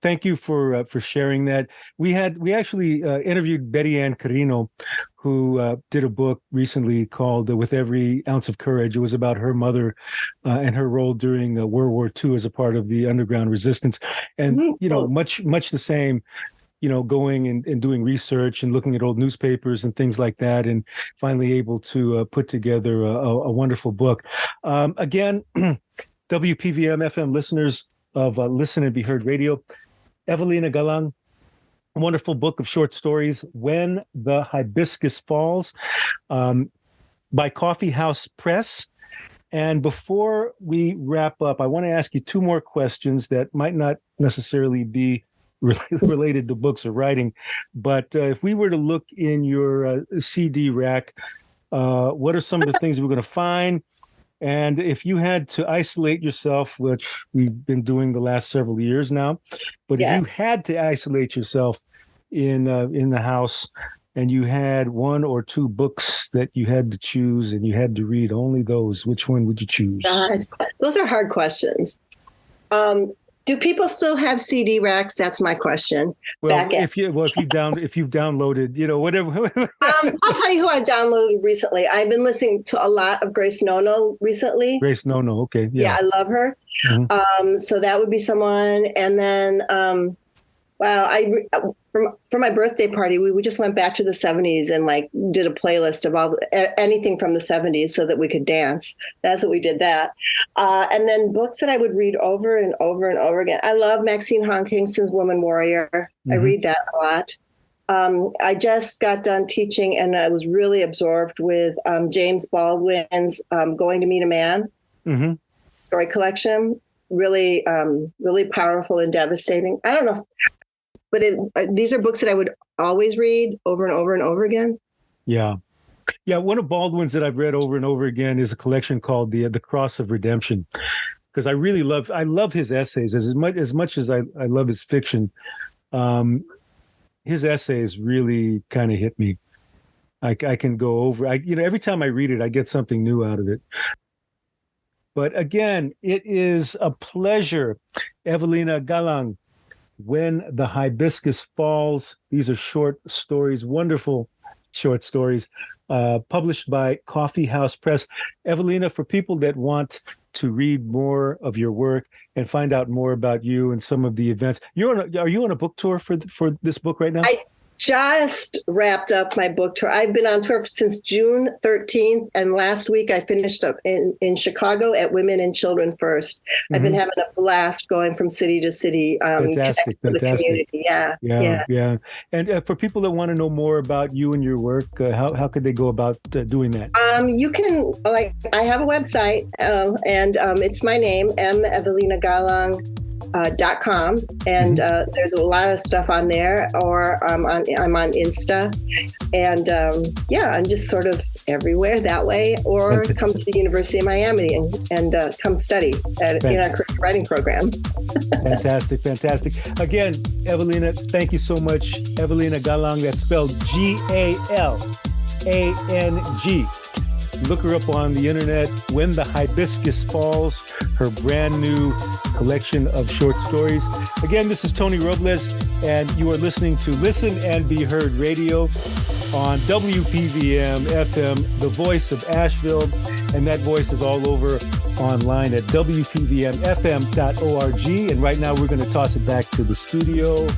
thank you for sharing that. We actually interviewed Betty Ann Carino, who did a book recently called With Every Ounce of Courage. It was about her mother and her role during World War II as a part of the underground resistance. And, much the same, going and doing research and looking at old newspapers and things like that, and finally able to put together a wonderful book. Again, WPVM FM listeners of Listen and Be Heard Radio, Evelina Galang, a wonderful book of short stories, When the Hibiscus Falls, by Coffee House Press. And before we wrap up, I want to ask you two more questions that might not necessarily be related to books or writing, but if we were to look in your CD rack, what are some of the things we're going to find? And if you had to isolate yourself, which we've been doing the last several years now, but if you had to isolate yourself in the house, and you had one or two books that you had to choose and you had to read only those, which one would you choose? God, those are hard questions. Do people still have CD racks? That's my question. Well, if you've downloaded, whatever. I'll tell you who I've downloaded recently. I've been listening to a lot of Grace Nono recently. Grace Nono, okay, yeah, I love her. Mm-hmm. So that would be someone. And then, for my birthday party, we just went back to the 70s and like did a playlist of anything from the 70s so that we could dance. That's what we did that. And then books that I would read over and over and over again. I love Maxine Hong Kingston's Woman Warrior. Mm-hmm. I read that a lot. I just got done teaching and I was really absorbed with James Baldwin's Going to Meet a Man story collection. Really, really powerful and devastating. I don't know. But these are books that I would always read over and over and over again. Yeah. Yeah. One of Baldwin's that I've read over and over again is a collection called The Cross of Redemption, because I love his essays as much as I love his fiction. His essays really kind of hit me. I can go over, every time I read it, I get something new out of it. But again, it is a pleasure. Evelina Galang, When the Hibiscus Falls. These are short stories, wonderful short stories, published by Coffee House Press. Evelina, for people that want to read more of your work and find out more about you and some of the events, are you on a book tour for this book right now? I just wrapped up my book tour. I've been on tour since June 13th, and last week I finished up in Chicago at Women and Children First. I've been having a blast going from city to city. Fantastic. The community. Yeah. And for people that want to know more about you and your work, how could they go about doing that? You can, I have a website, and it's my name, evelinagalang.com, and there's a lot of stuff on there, or I'm on Insta, and I'm just sort of everywhere that way, or come to the University of Miami and come study in our creative writing program. Fantastic. Again, Evelina, thank you so much. Evelina Galang, that's spelled Galang. Look her up on the internet. When the Hibiscus Falls, her brand new collection of short stories. Again, this is Tony Robles, and you are listening to Listen and Be Heard Radio on WPVM FM, the voice of Asheville, and that voice is all over online at WPVMFM.org. And right now we're going to toss it back to the studio.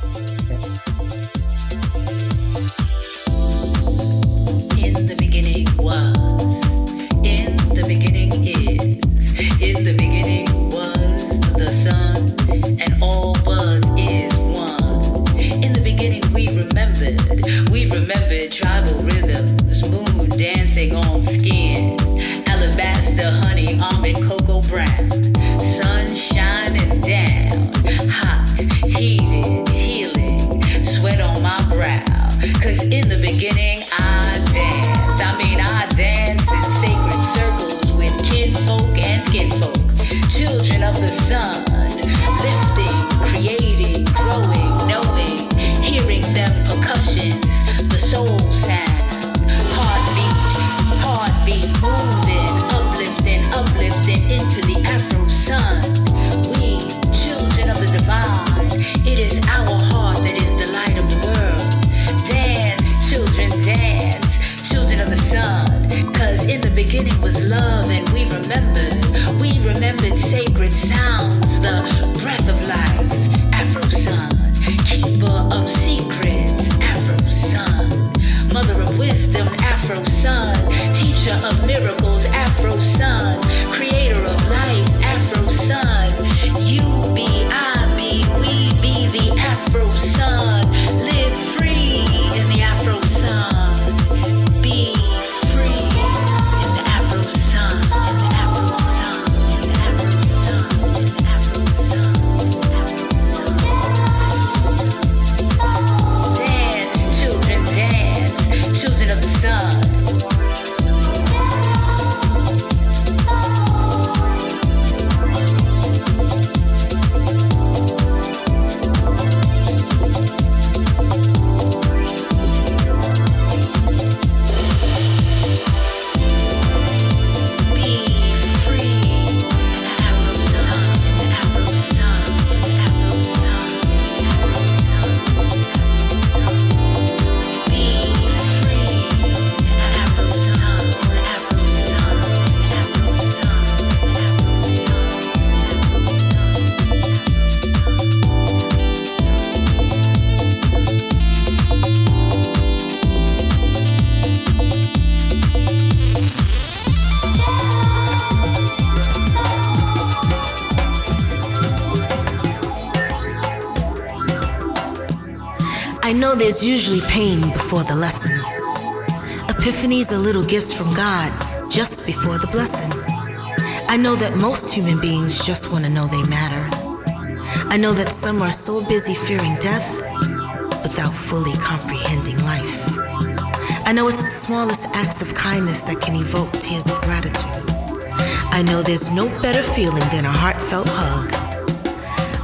In the beginning was, in the beginning is, in the beginning was the sun, and all was is one. In the beginning we remembered tribal rhythms, moon dancing on skin, alabaster, honey, almond, cocoa brown, sun shining down, hot, heated, healing, sweat on my brow. 'Cause in the beginning I danced in sacred circles with kinfolk and skinfolk, children of the sun, lifting, creating, growing, knowing, hearing them percussions, the soul sound, heartbeat, moving, uplifting into the Afro sun. We, children of the divine, it is our heart that is the light of the world. Dance, children of the sun. 'Cause in the beginning was love, and we remembered sacred sounds, the breath of life, Afro sun, keeper of secrets, Afro sun, mother of wisdom, Afro sun, teacher of miracles, Afro sun, creator of life, Afro sun. You be, I be, we be the Afro sun. Live free in the Afro sun. Be free in the Afro sun. In the Afro sun. In the Afro sun. In the Afro sun. Dance, children of the sun. I know there's usually pain before the lesson. Epiphanies are little gifts from God just before the blessing. I know that most human beings just want to know they matter. I know that some are so busy fearing death without fully comprehending life. I know it's the smallest acts of kindness that can evoke tears of gratitude. I know there's no better feeling than a heartfelt hug.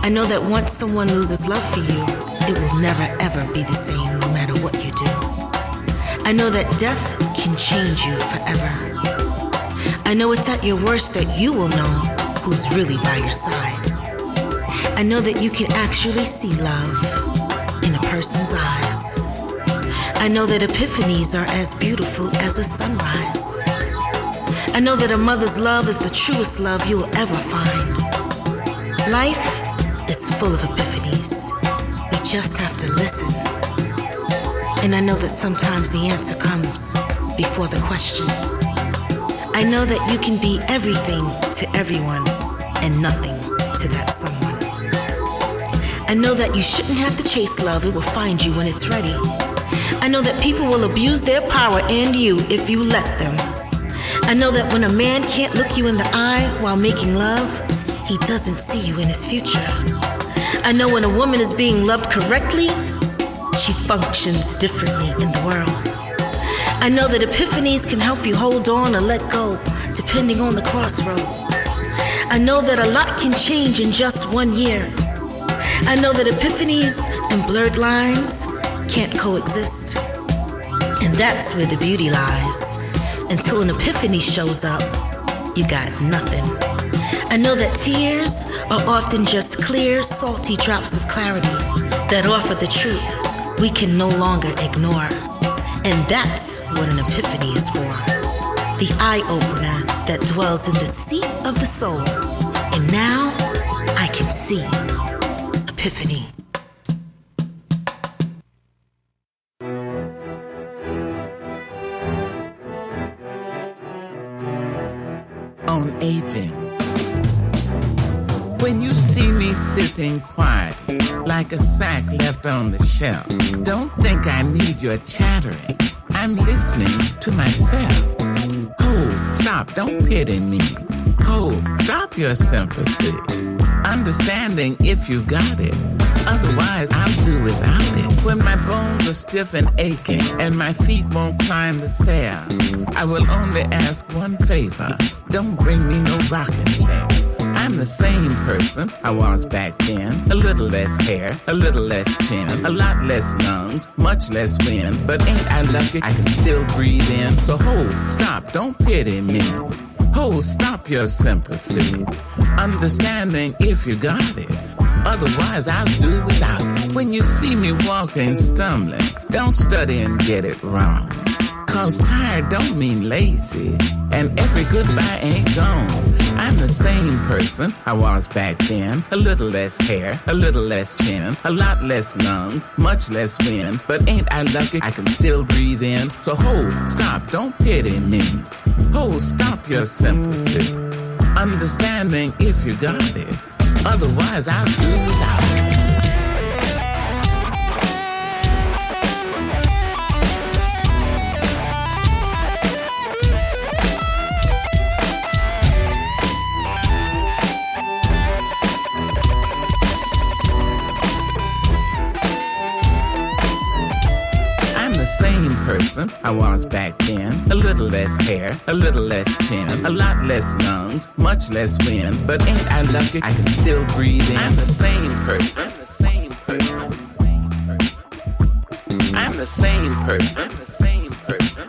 I know that once someone loses love for you, it will never ever be the same no matter what you do. I know that death can change you forever. I know it's at your worst that you will know who's really by your side. I know that you can actually see love in a person's eyes. I know that epiphanies are as beautiful as a sunrise. I know that a mother's love is the truest love you'll ever find. Life is full of epiphanies. We just have to listen. And I know that sometimes the answer comes before the question. I know that you can be everything to everyone and nothing to that someone. I know that you shouldn't have to chase love, it will find you when it's ready. I know that people will abuse their power and you if you let them. I know that when a man can't look you in the eye while making love, he doesn't see you in his future. I know when a woman is being loved correctly, she functions differently in the world. I know that epiphanies can help you hold on or let go, depending on the crossroad. I know that a lot can change in just 1 year. I know that epiphanies and blurred lines can't coexist. And that's where the beauty lies. Until an epiphany shows up, you got nothing. I know that tears are often just clear, salty drops of clarity that offer the truth we can no longer ignore. And that's what an epiphany is for. The eye-opener that dwells in the seat of the soul. And now I can see. Epiphany. On aging. When you see me sitting quiet, like a sack left on the shelf, don't think I need your chattering. I'm listening to myself. Oh, stop, don't pity me. Oh, stop your sympathy. Understanding if you got it. Otherwise, I'll do without it. When my bones are stiff and aching and my feet won't climb the stair, I will only ask one favor. Don't bring me no rocking chair. I'm the same person I was back then. A little less hair, a little less chin, a lot less lungs, much less wind. But ain't I lucky I can still breathe in? So hold, stop, don't pity me. Hold, stop your sympathy. Understanding if you got it. Otherwise, I'll do without it. When you see me walking, stumbling, don't study and get it wrong. Cause tired don't mean lazy, and every goodbye ain't gone. I'm the same person I was back then. A little less hair, a little less chin, a lot less lungs, much less wind. But ain't I lucky I can still breathe in? So hold, stop, don't pity me. Hold, stop your sympathy. Understanding if you got it. Otherwise, I'll do without it. Same person I was back then. A little less hair, a little less chin, a lot less lungs, much less wind. But ain't I lucky I can still breathe in? I'm the same person. I'm the same person. I'm the same person. I'm the same person.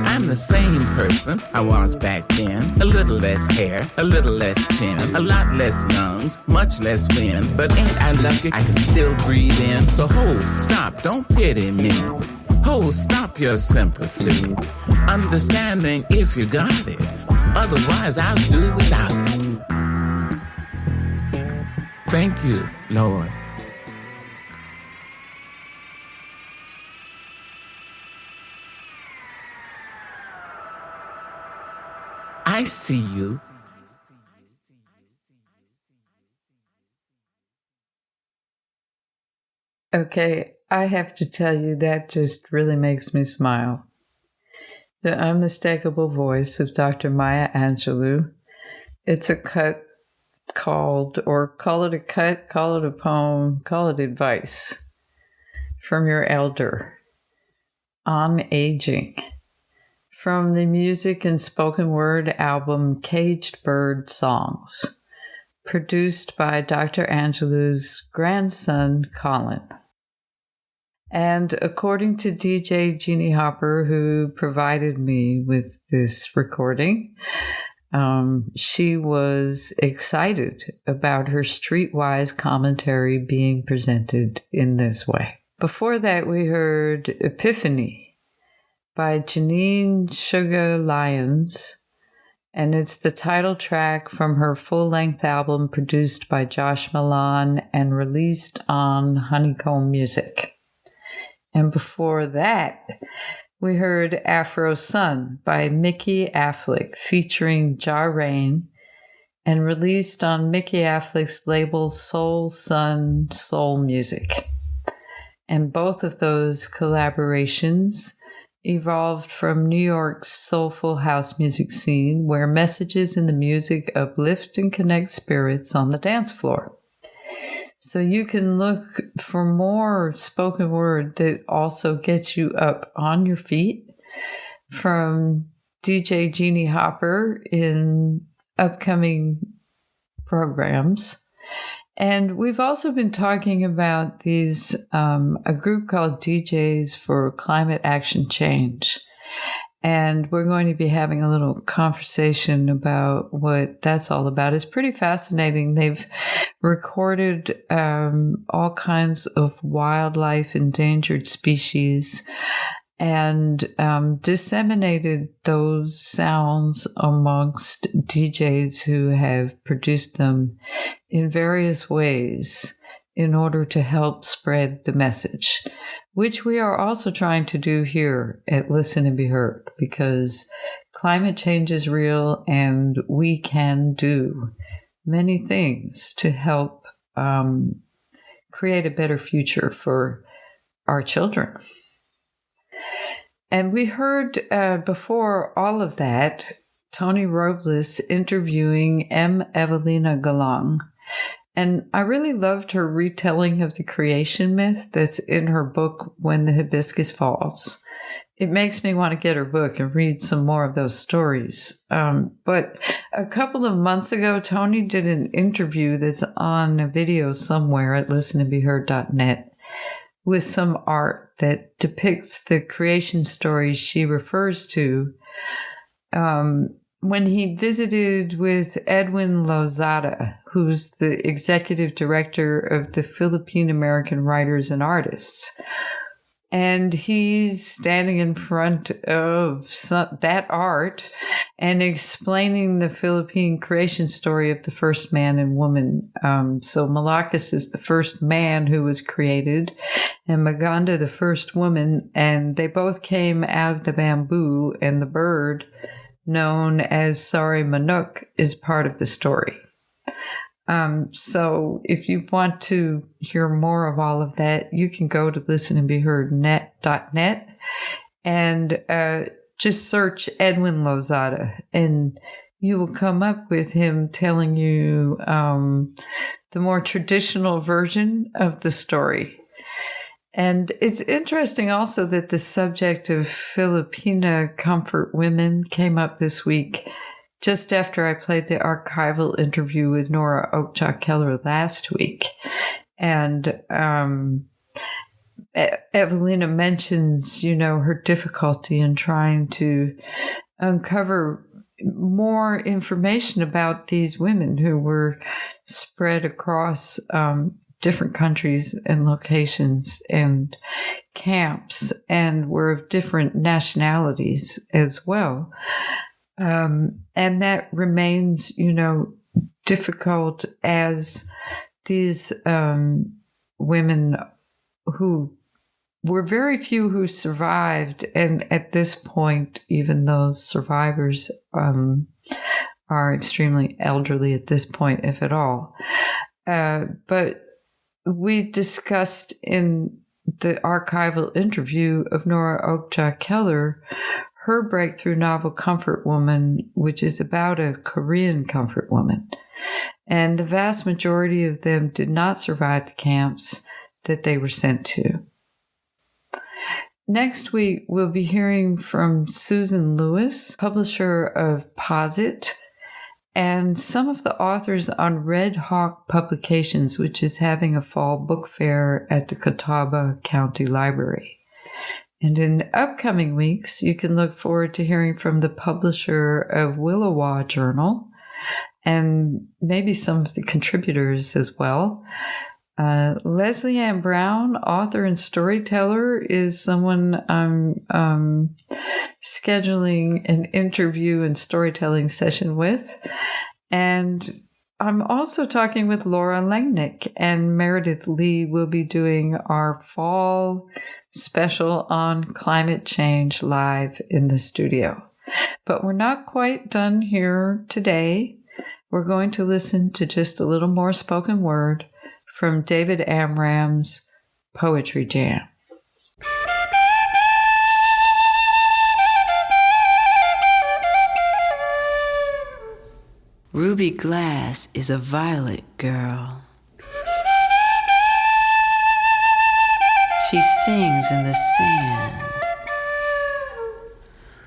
I'm the same person I was back then. A little less hair, a little less chin, a lot less lungs, much less wind. But ain't I lucky I can still breathe in? So hold, stop, don't pity me. Hold, stop your sympathy. Understanding if you got it. Otherwise, I'll do without it. Thank you, Lord. I see you. Okay, I have to tell you that just really makes me smile. The unmistakable voice of Dr. Maya Angelou. It's a cut called, or call it a cut, call it a poem, call it advice from your elder on aging. From the music and spoken word album Caged Bird Songs, produced by Dr. Angelou's grandson, Colin. And according to DJ Jeannie Hopper, who provided me with this recording, she was excited about her streetwise commentary being presented in this way. Before that, we heard Epiphany by Janine Sugar Lyons, and it's the title track from her full-length album produced by Josh Milan and released on Honeycomb Music. And before that, we heard Afro Sun by Mickey Affleck featuring Ja Rain and released on Mickey Affleck's label Soul Sun Soul Music. And both of those collaborations evolved from New York's soulful house music scene, where messages in the music uplift and connect spirits on the dance floor. So you can look for more spoken word that also gets you up on your feet from DJ Jeannie Hopper in upcoming programs. And we've also been talking about these, a group called DJs for Climate Action Change. And we're going to be having a little conversation about what that's all about. It's pretty fascinating. They've recorded all kinds of wildlife, endangered species, and disseminated those sounds amongst DJs who have produced them in various ways in order to help spread the message, which we are also trying to do here at Listen and Be Heard, because climate change is real and we can do many things to help create a better future for our children. And we heard before all of that, Tony Robles interviewing Evelina Galang. And I really loved her retelling of the creation myth that's in her book, When the Hibiscus Falls. It makes me want to get her book and read some more of those stories. But a couple of months ago, Tony did an interview that's on a video somewhere at listenandbeheard.net with some art that depicts the creation stories she refers to. When he visited with Edwin Lozada, who's the executive director of the Philippine American Writers and Artists. And he's standing in front of that art and explaining the Philippine creation story of the first man and woman. So Malacus is the first man who was created, and Maganda the first woman, and they both came out of the bamboo, and the bird known as Sari Manuk is part of the story. So if you want to hear more of all of that, you can go to listenandbeheard.net and just search Edwin Lozada, and you will come up with him telling you the more traditional version of the story. And it's interesting also that the subject of Filipina comfort women came up this week, just after I played the archival interview with Nora Oakjaw-Keller last week. And Evelina mentions, her difficulty in trying to uncover more information about these women who were spread across different countries and locations and camps, and were of different nationalities as well. And that remains, difficult as these women who were very few who survived. And at this point, even those survivors are extremely elderly at this point, if at all. But we discussed in the archival interview of Nora Oakjaw-Keller her breakthrough novel Comfort Woman, which is about a Korean comfort woman. And the vast majority of them did not survive the camps that they were sent to. Next week, we'll be hearing from Susan Lewis, publisher of Posit, and some of the authors on Red Hawk Publications, which is having a fall book fair at the Catawba County Library. And in upcoming weeks, you can look forward to hearing from the publisher of Willowa Journal and maybe some of the contributors as well. Leslie Ann Brown, author and storyteller, is someone I'm scheduling an interview and storytelling session with. And I'm also talking with Laura Langnick, and Meredith Lee will be doing our fall special on climate change live in the studio. But we're not quite done here today. We're going to listen to just a little more spoken word from David Amram's Poetry Jam. Ruby Glass is a violet girl. She sings in the sand.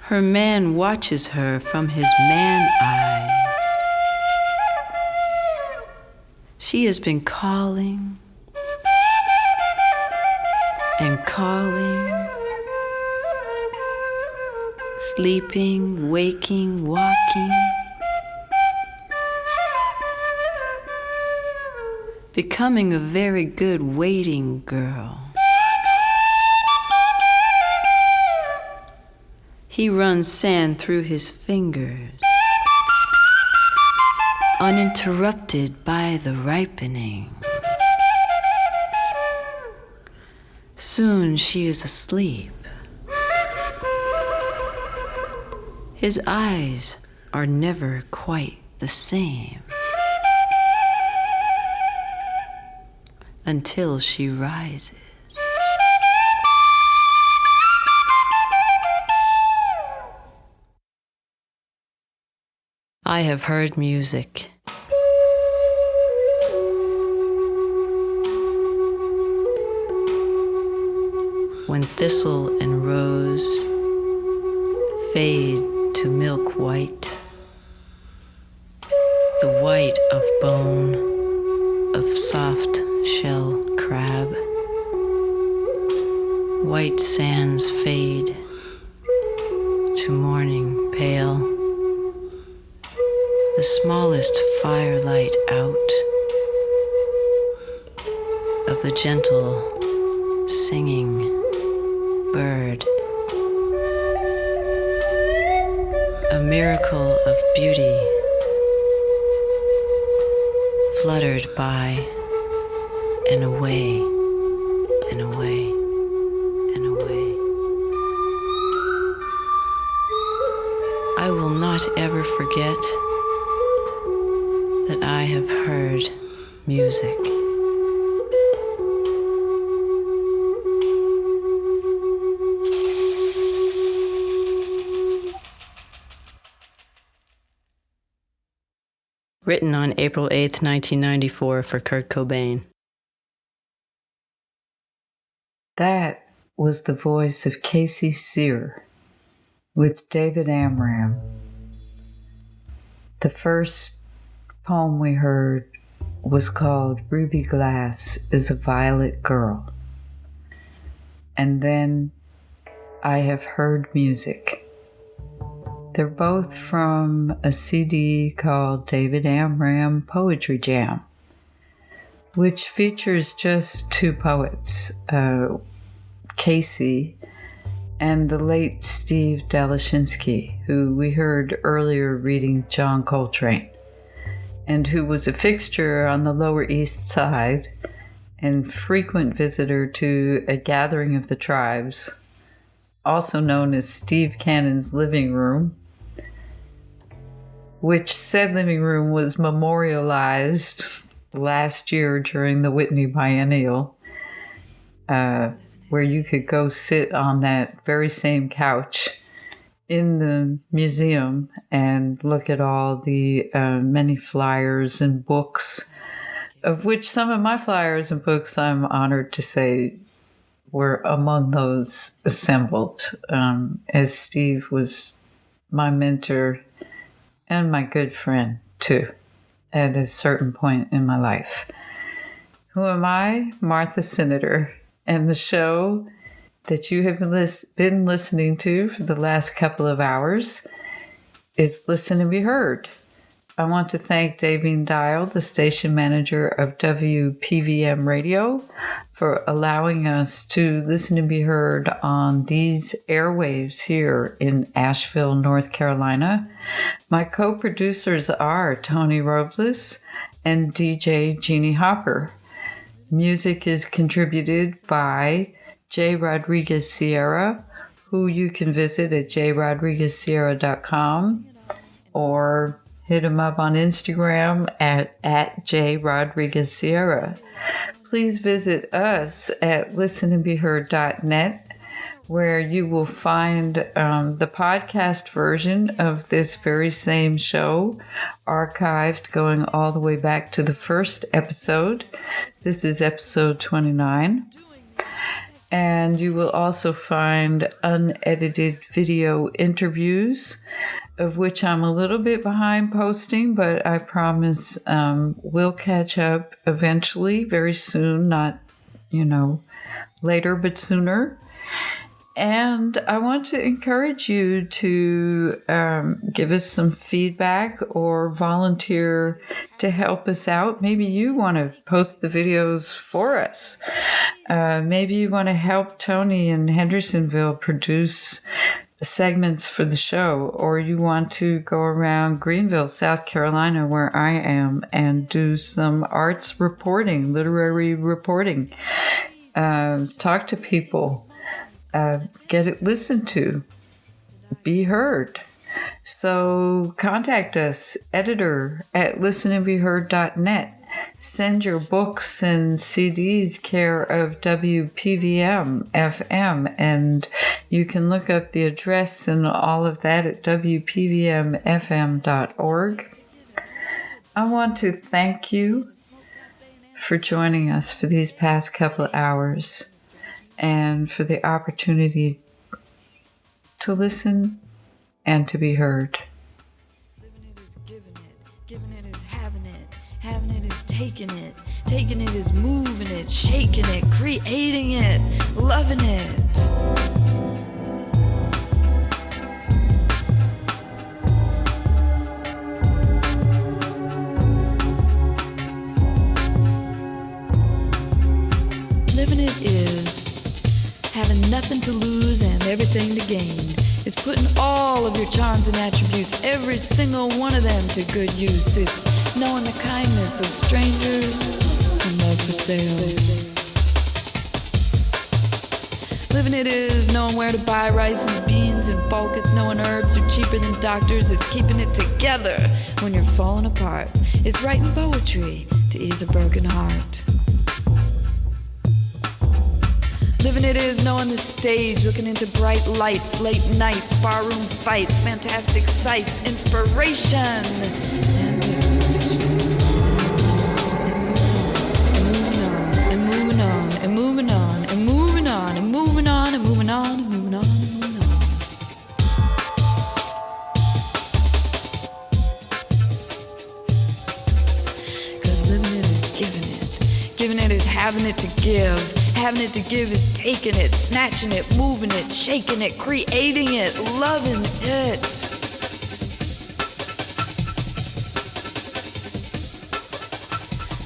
Her man watches her from his man eyes. She has been calling and calling, sleeping, waking, walking, becoming a very good waiting girl. He runs sand through his fingers, uninterrupted by the ripening. Soon she is asleep. His eyes are never quite the same until she rises. I have heard music. When thistle and rose fade to milk white, the white of bone of soft shell crab, white sands fade to morning pale, the smallest firelight out of the gentle singing bird, a miracle of beauty fluttered by and away and away and away. I will not ever forget that I have heard music. Written on April 8th, 1994 for Kurt Cobain. That was the voice of Casey Sear with David Amram. The first poem we heard was called Ruby Glass is a Violet Girl. And then I Have Heard Music. They're both from a CD called David Amram Poetry Jam, which features just two poets, Casey and the late Steve Dalachinsky, who we heard earlier reading John Coltrane, and who was a fixture on the Lower East Side and frequent visitor to a gathering of the tribes, also known as Steve Cannon's living room, which said living room was memorialized last year during the Whitney Biennial, where you could go sit on that very same couch in the museum and look at all the many flyers and books, of which some of my flyers and books, I'm honored to say, were among those assembled, as Steve was my mentor and my good friend, too, at a certain point in my life. Who am I? Martha Senator, and the show that you have been listening to for the last couple of hours is Listen and Be Heard. I want to thank Davine Dial, the station manager of WPVM Radio, for allowing us to listen and be heard on these airwaves here in Asheville, North Carolina. My co-producers are Tony Robles and DJ Jeannie Hopper. Music is contributed by J. Rodriguez Sierra, who you can visit at jrodriguezsierra.com or hit him up on Instagram at @jrodriguezsierra. Please visit us at listenandbeheard.net, where you will find the podcast version of this very same show archived going all the way back to the first episode. This is episode 29. And you will also find unedited video interviews, of which I'm a little bit behind posting, but I promise we'll catch up eventually, very soon, not, later, but sooner. And I want to encourage you to give us some feedback or volunteer to help us out. Maybe you want to post the videos for us. Maybe you want to help Tony in Hendersonville produce segments for the show, or you want to go around Greenville, South Carolina, where I am, and do some arts reporting, literary reporting. Talk to people. Get it listened to, be heard. So contact us, editor@listenandbeheard.net. Send your books and CDs care of WPVM FM, and you can look up the address and all of that at WPVMFM.org. I want to thank you for joining us for these past couple of hours, and for the opportunity to listen and to be heard. Living it is giving it is having it is taking it is moving it, shaking it, creating it, loving it. Living it is having nothing to lose and everything to gain. It's putting all of your charms and attributes, every single one of them, to good use. It's knowing the kindness of strangers and love for sale. Living it is knowing where to buy rice and beans in bulk. It's knowing herbs are cheaper than doctors. It's keeping it together when you're falling apart. It's writing poetry to ease a broken heart. Living it is knowing the stage, looking into bright lights, late nights, barroom fights, fantastic sights, inspiration, and moving on, and moving on, and moving on, and moving on, and moving on, and moving on, and moving on, and moving on. Because living it is giving it is having it to give. Having it to give is taking it, snatching it, moving it, shaking it, creating it, loving it.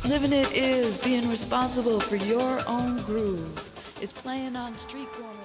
Living it is being responsible for your own groove. It's playing on street corners.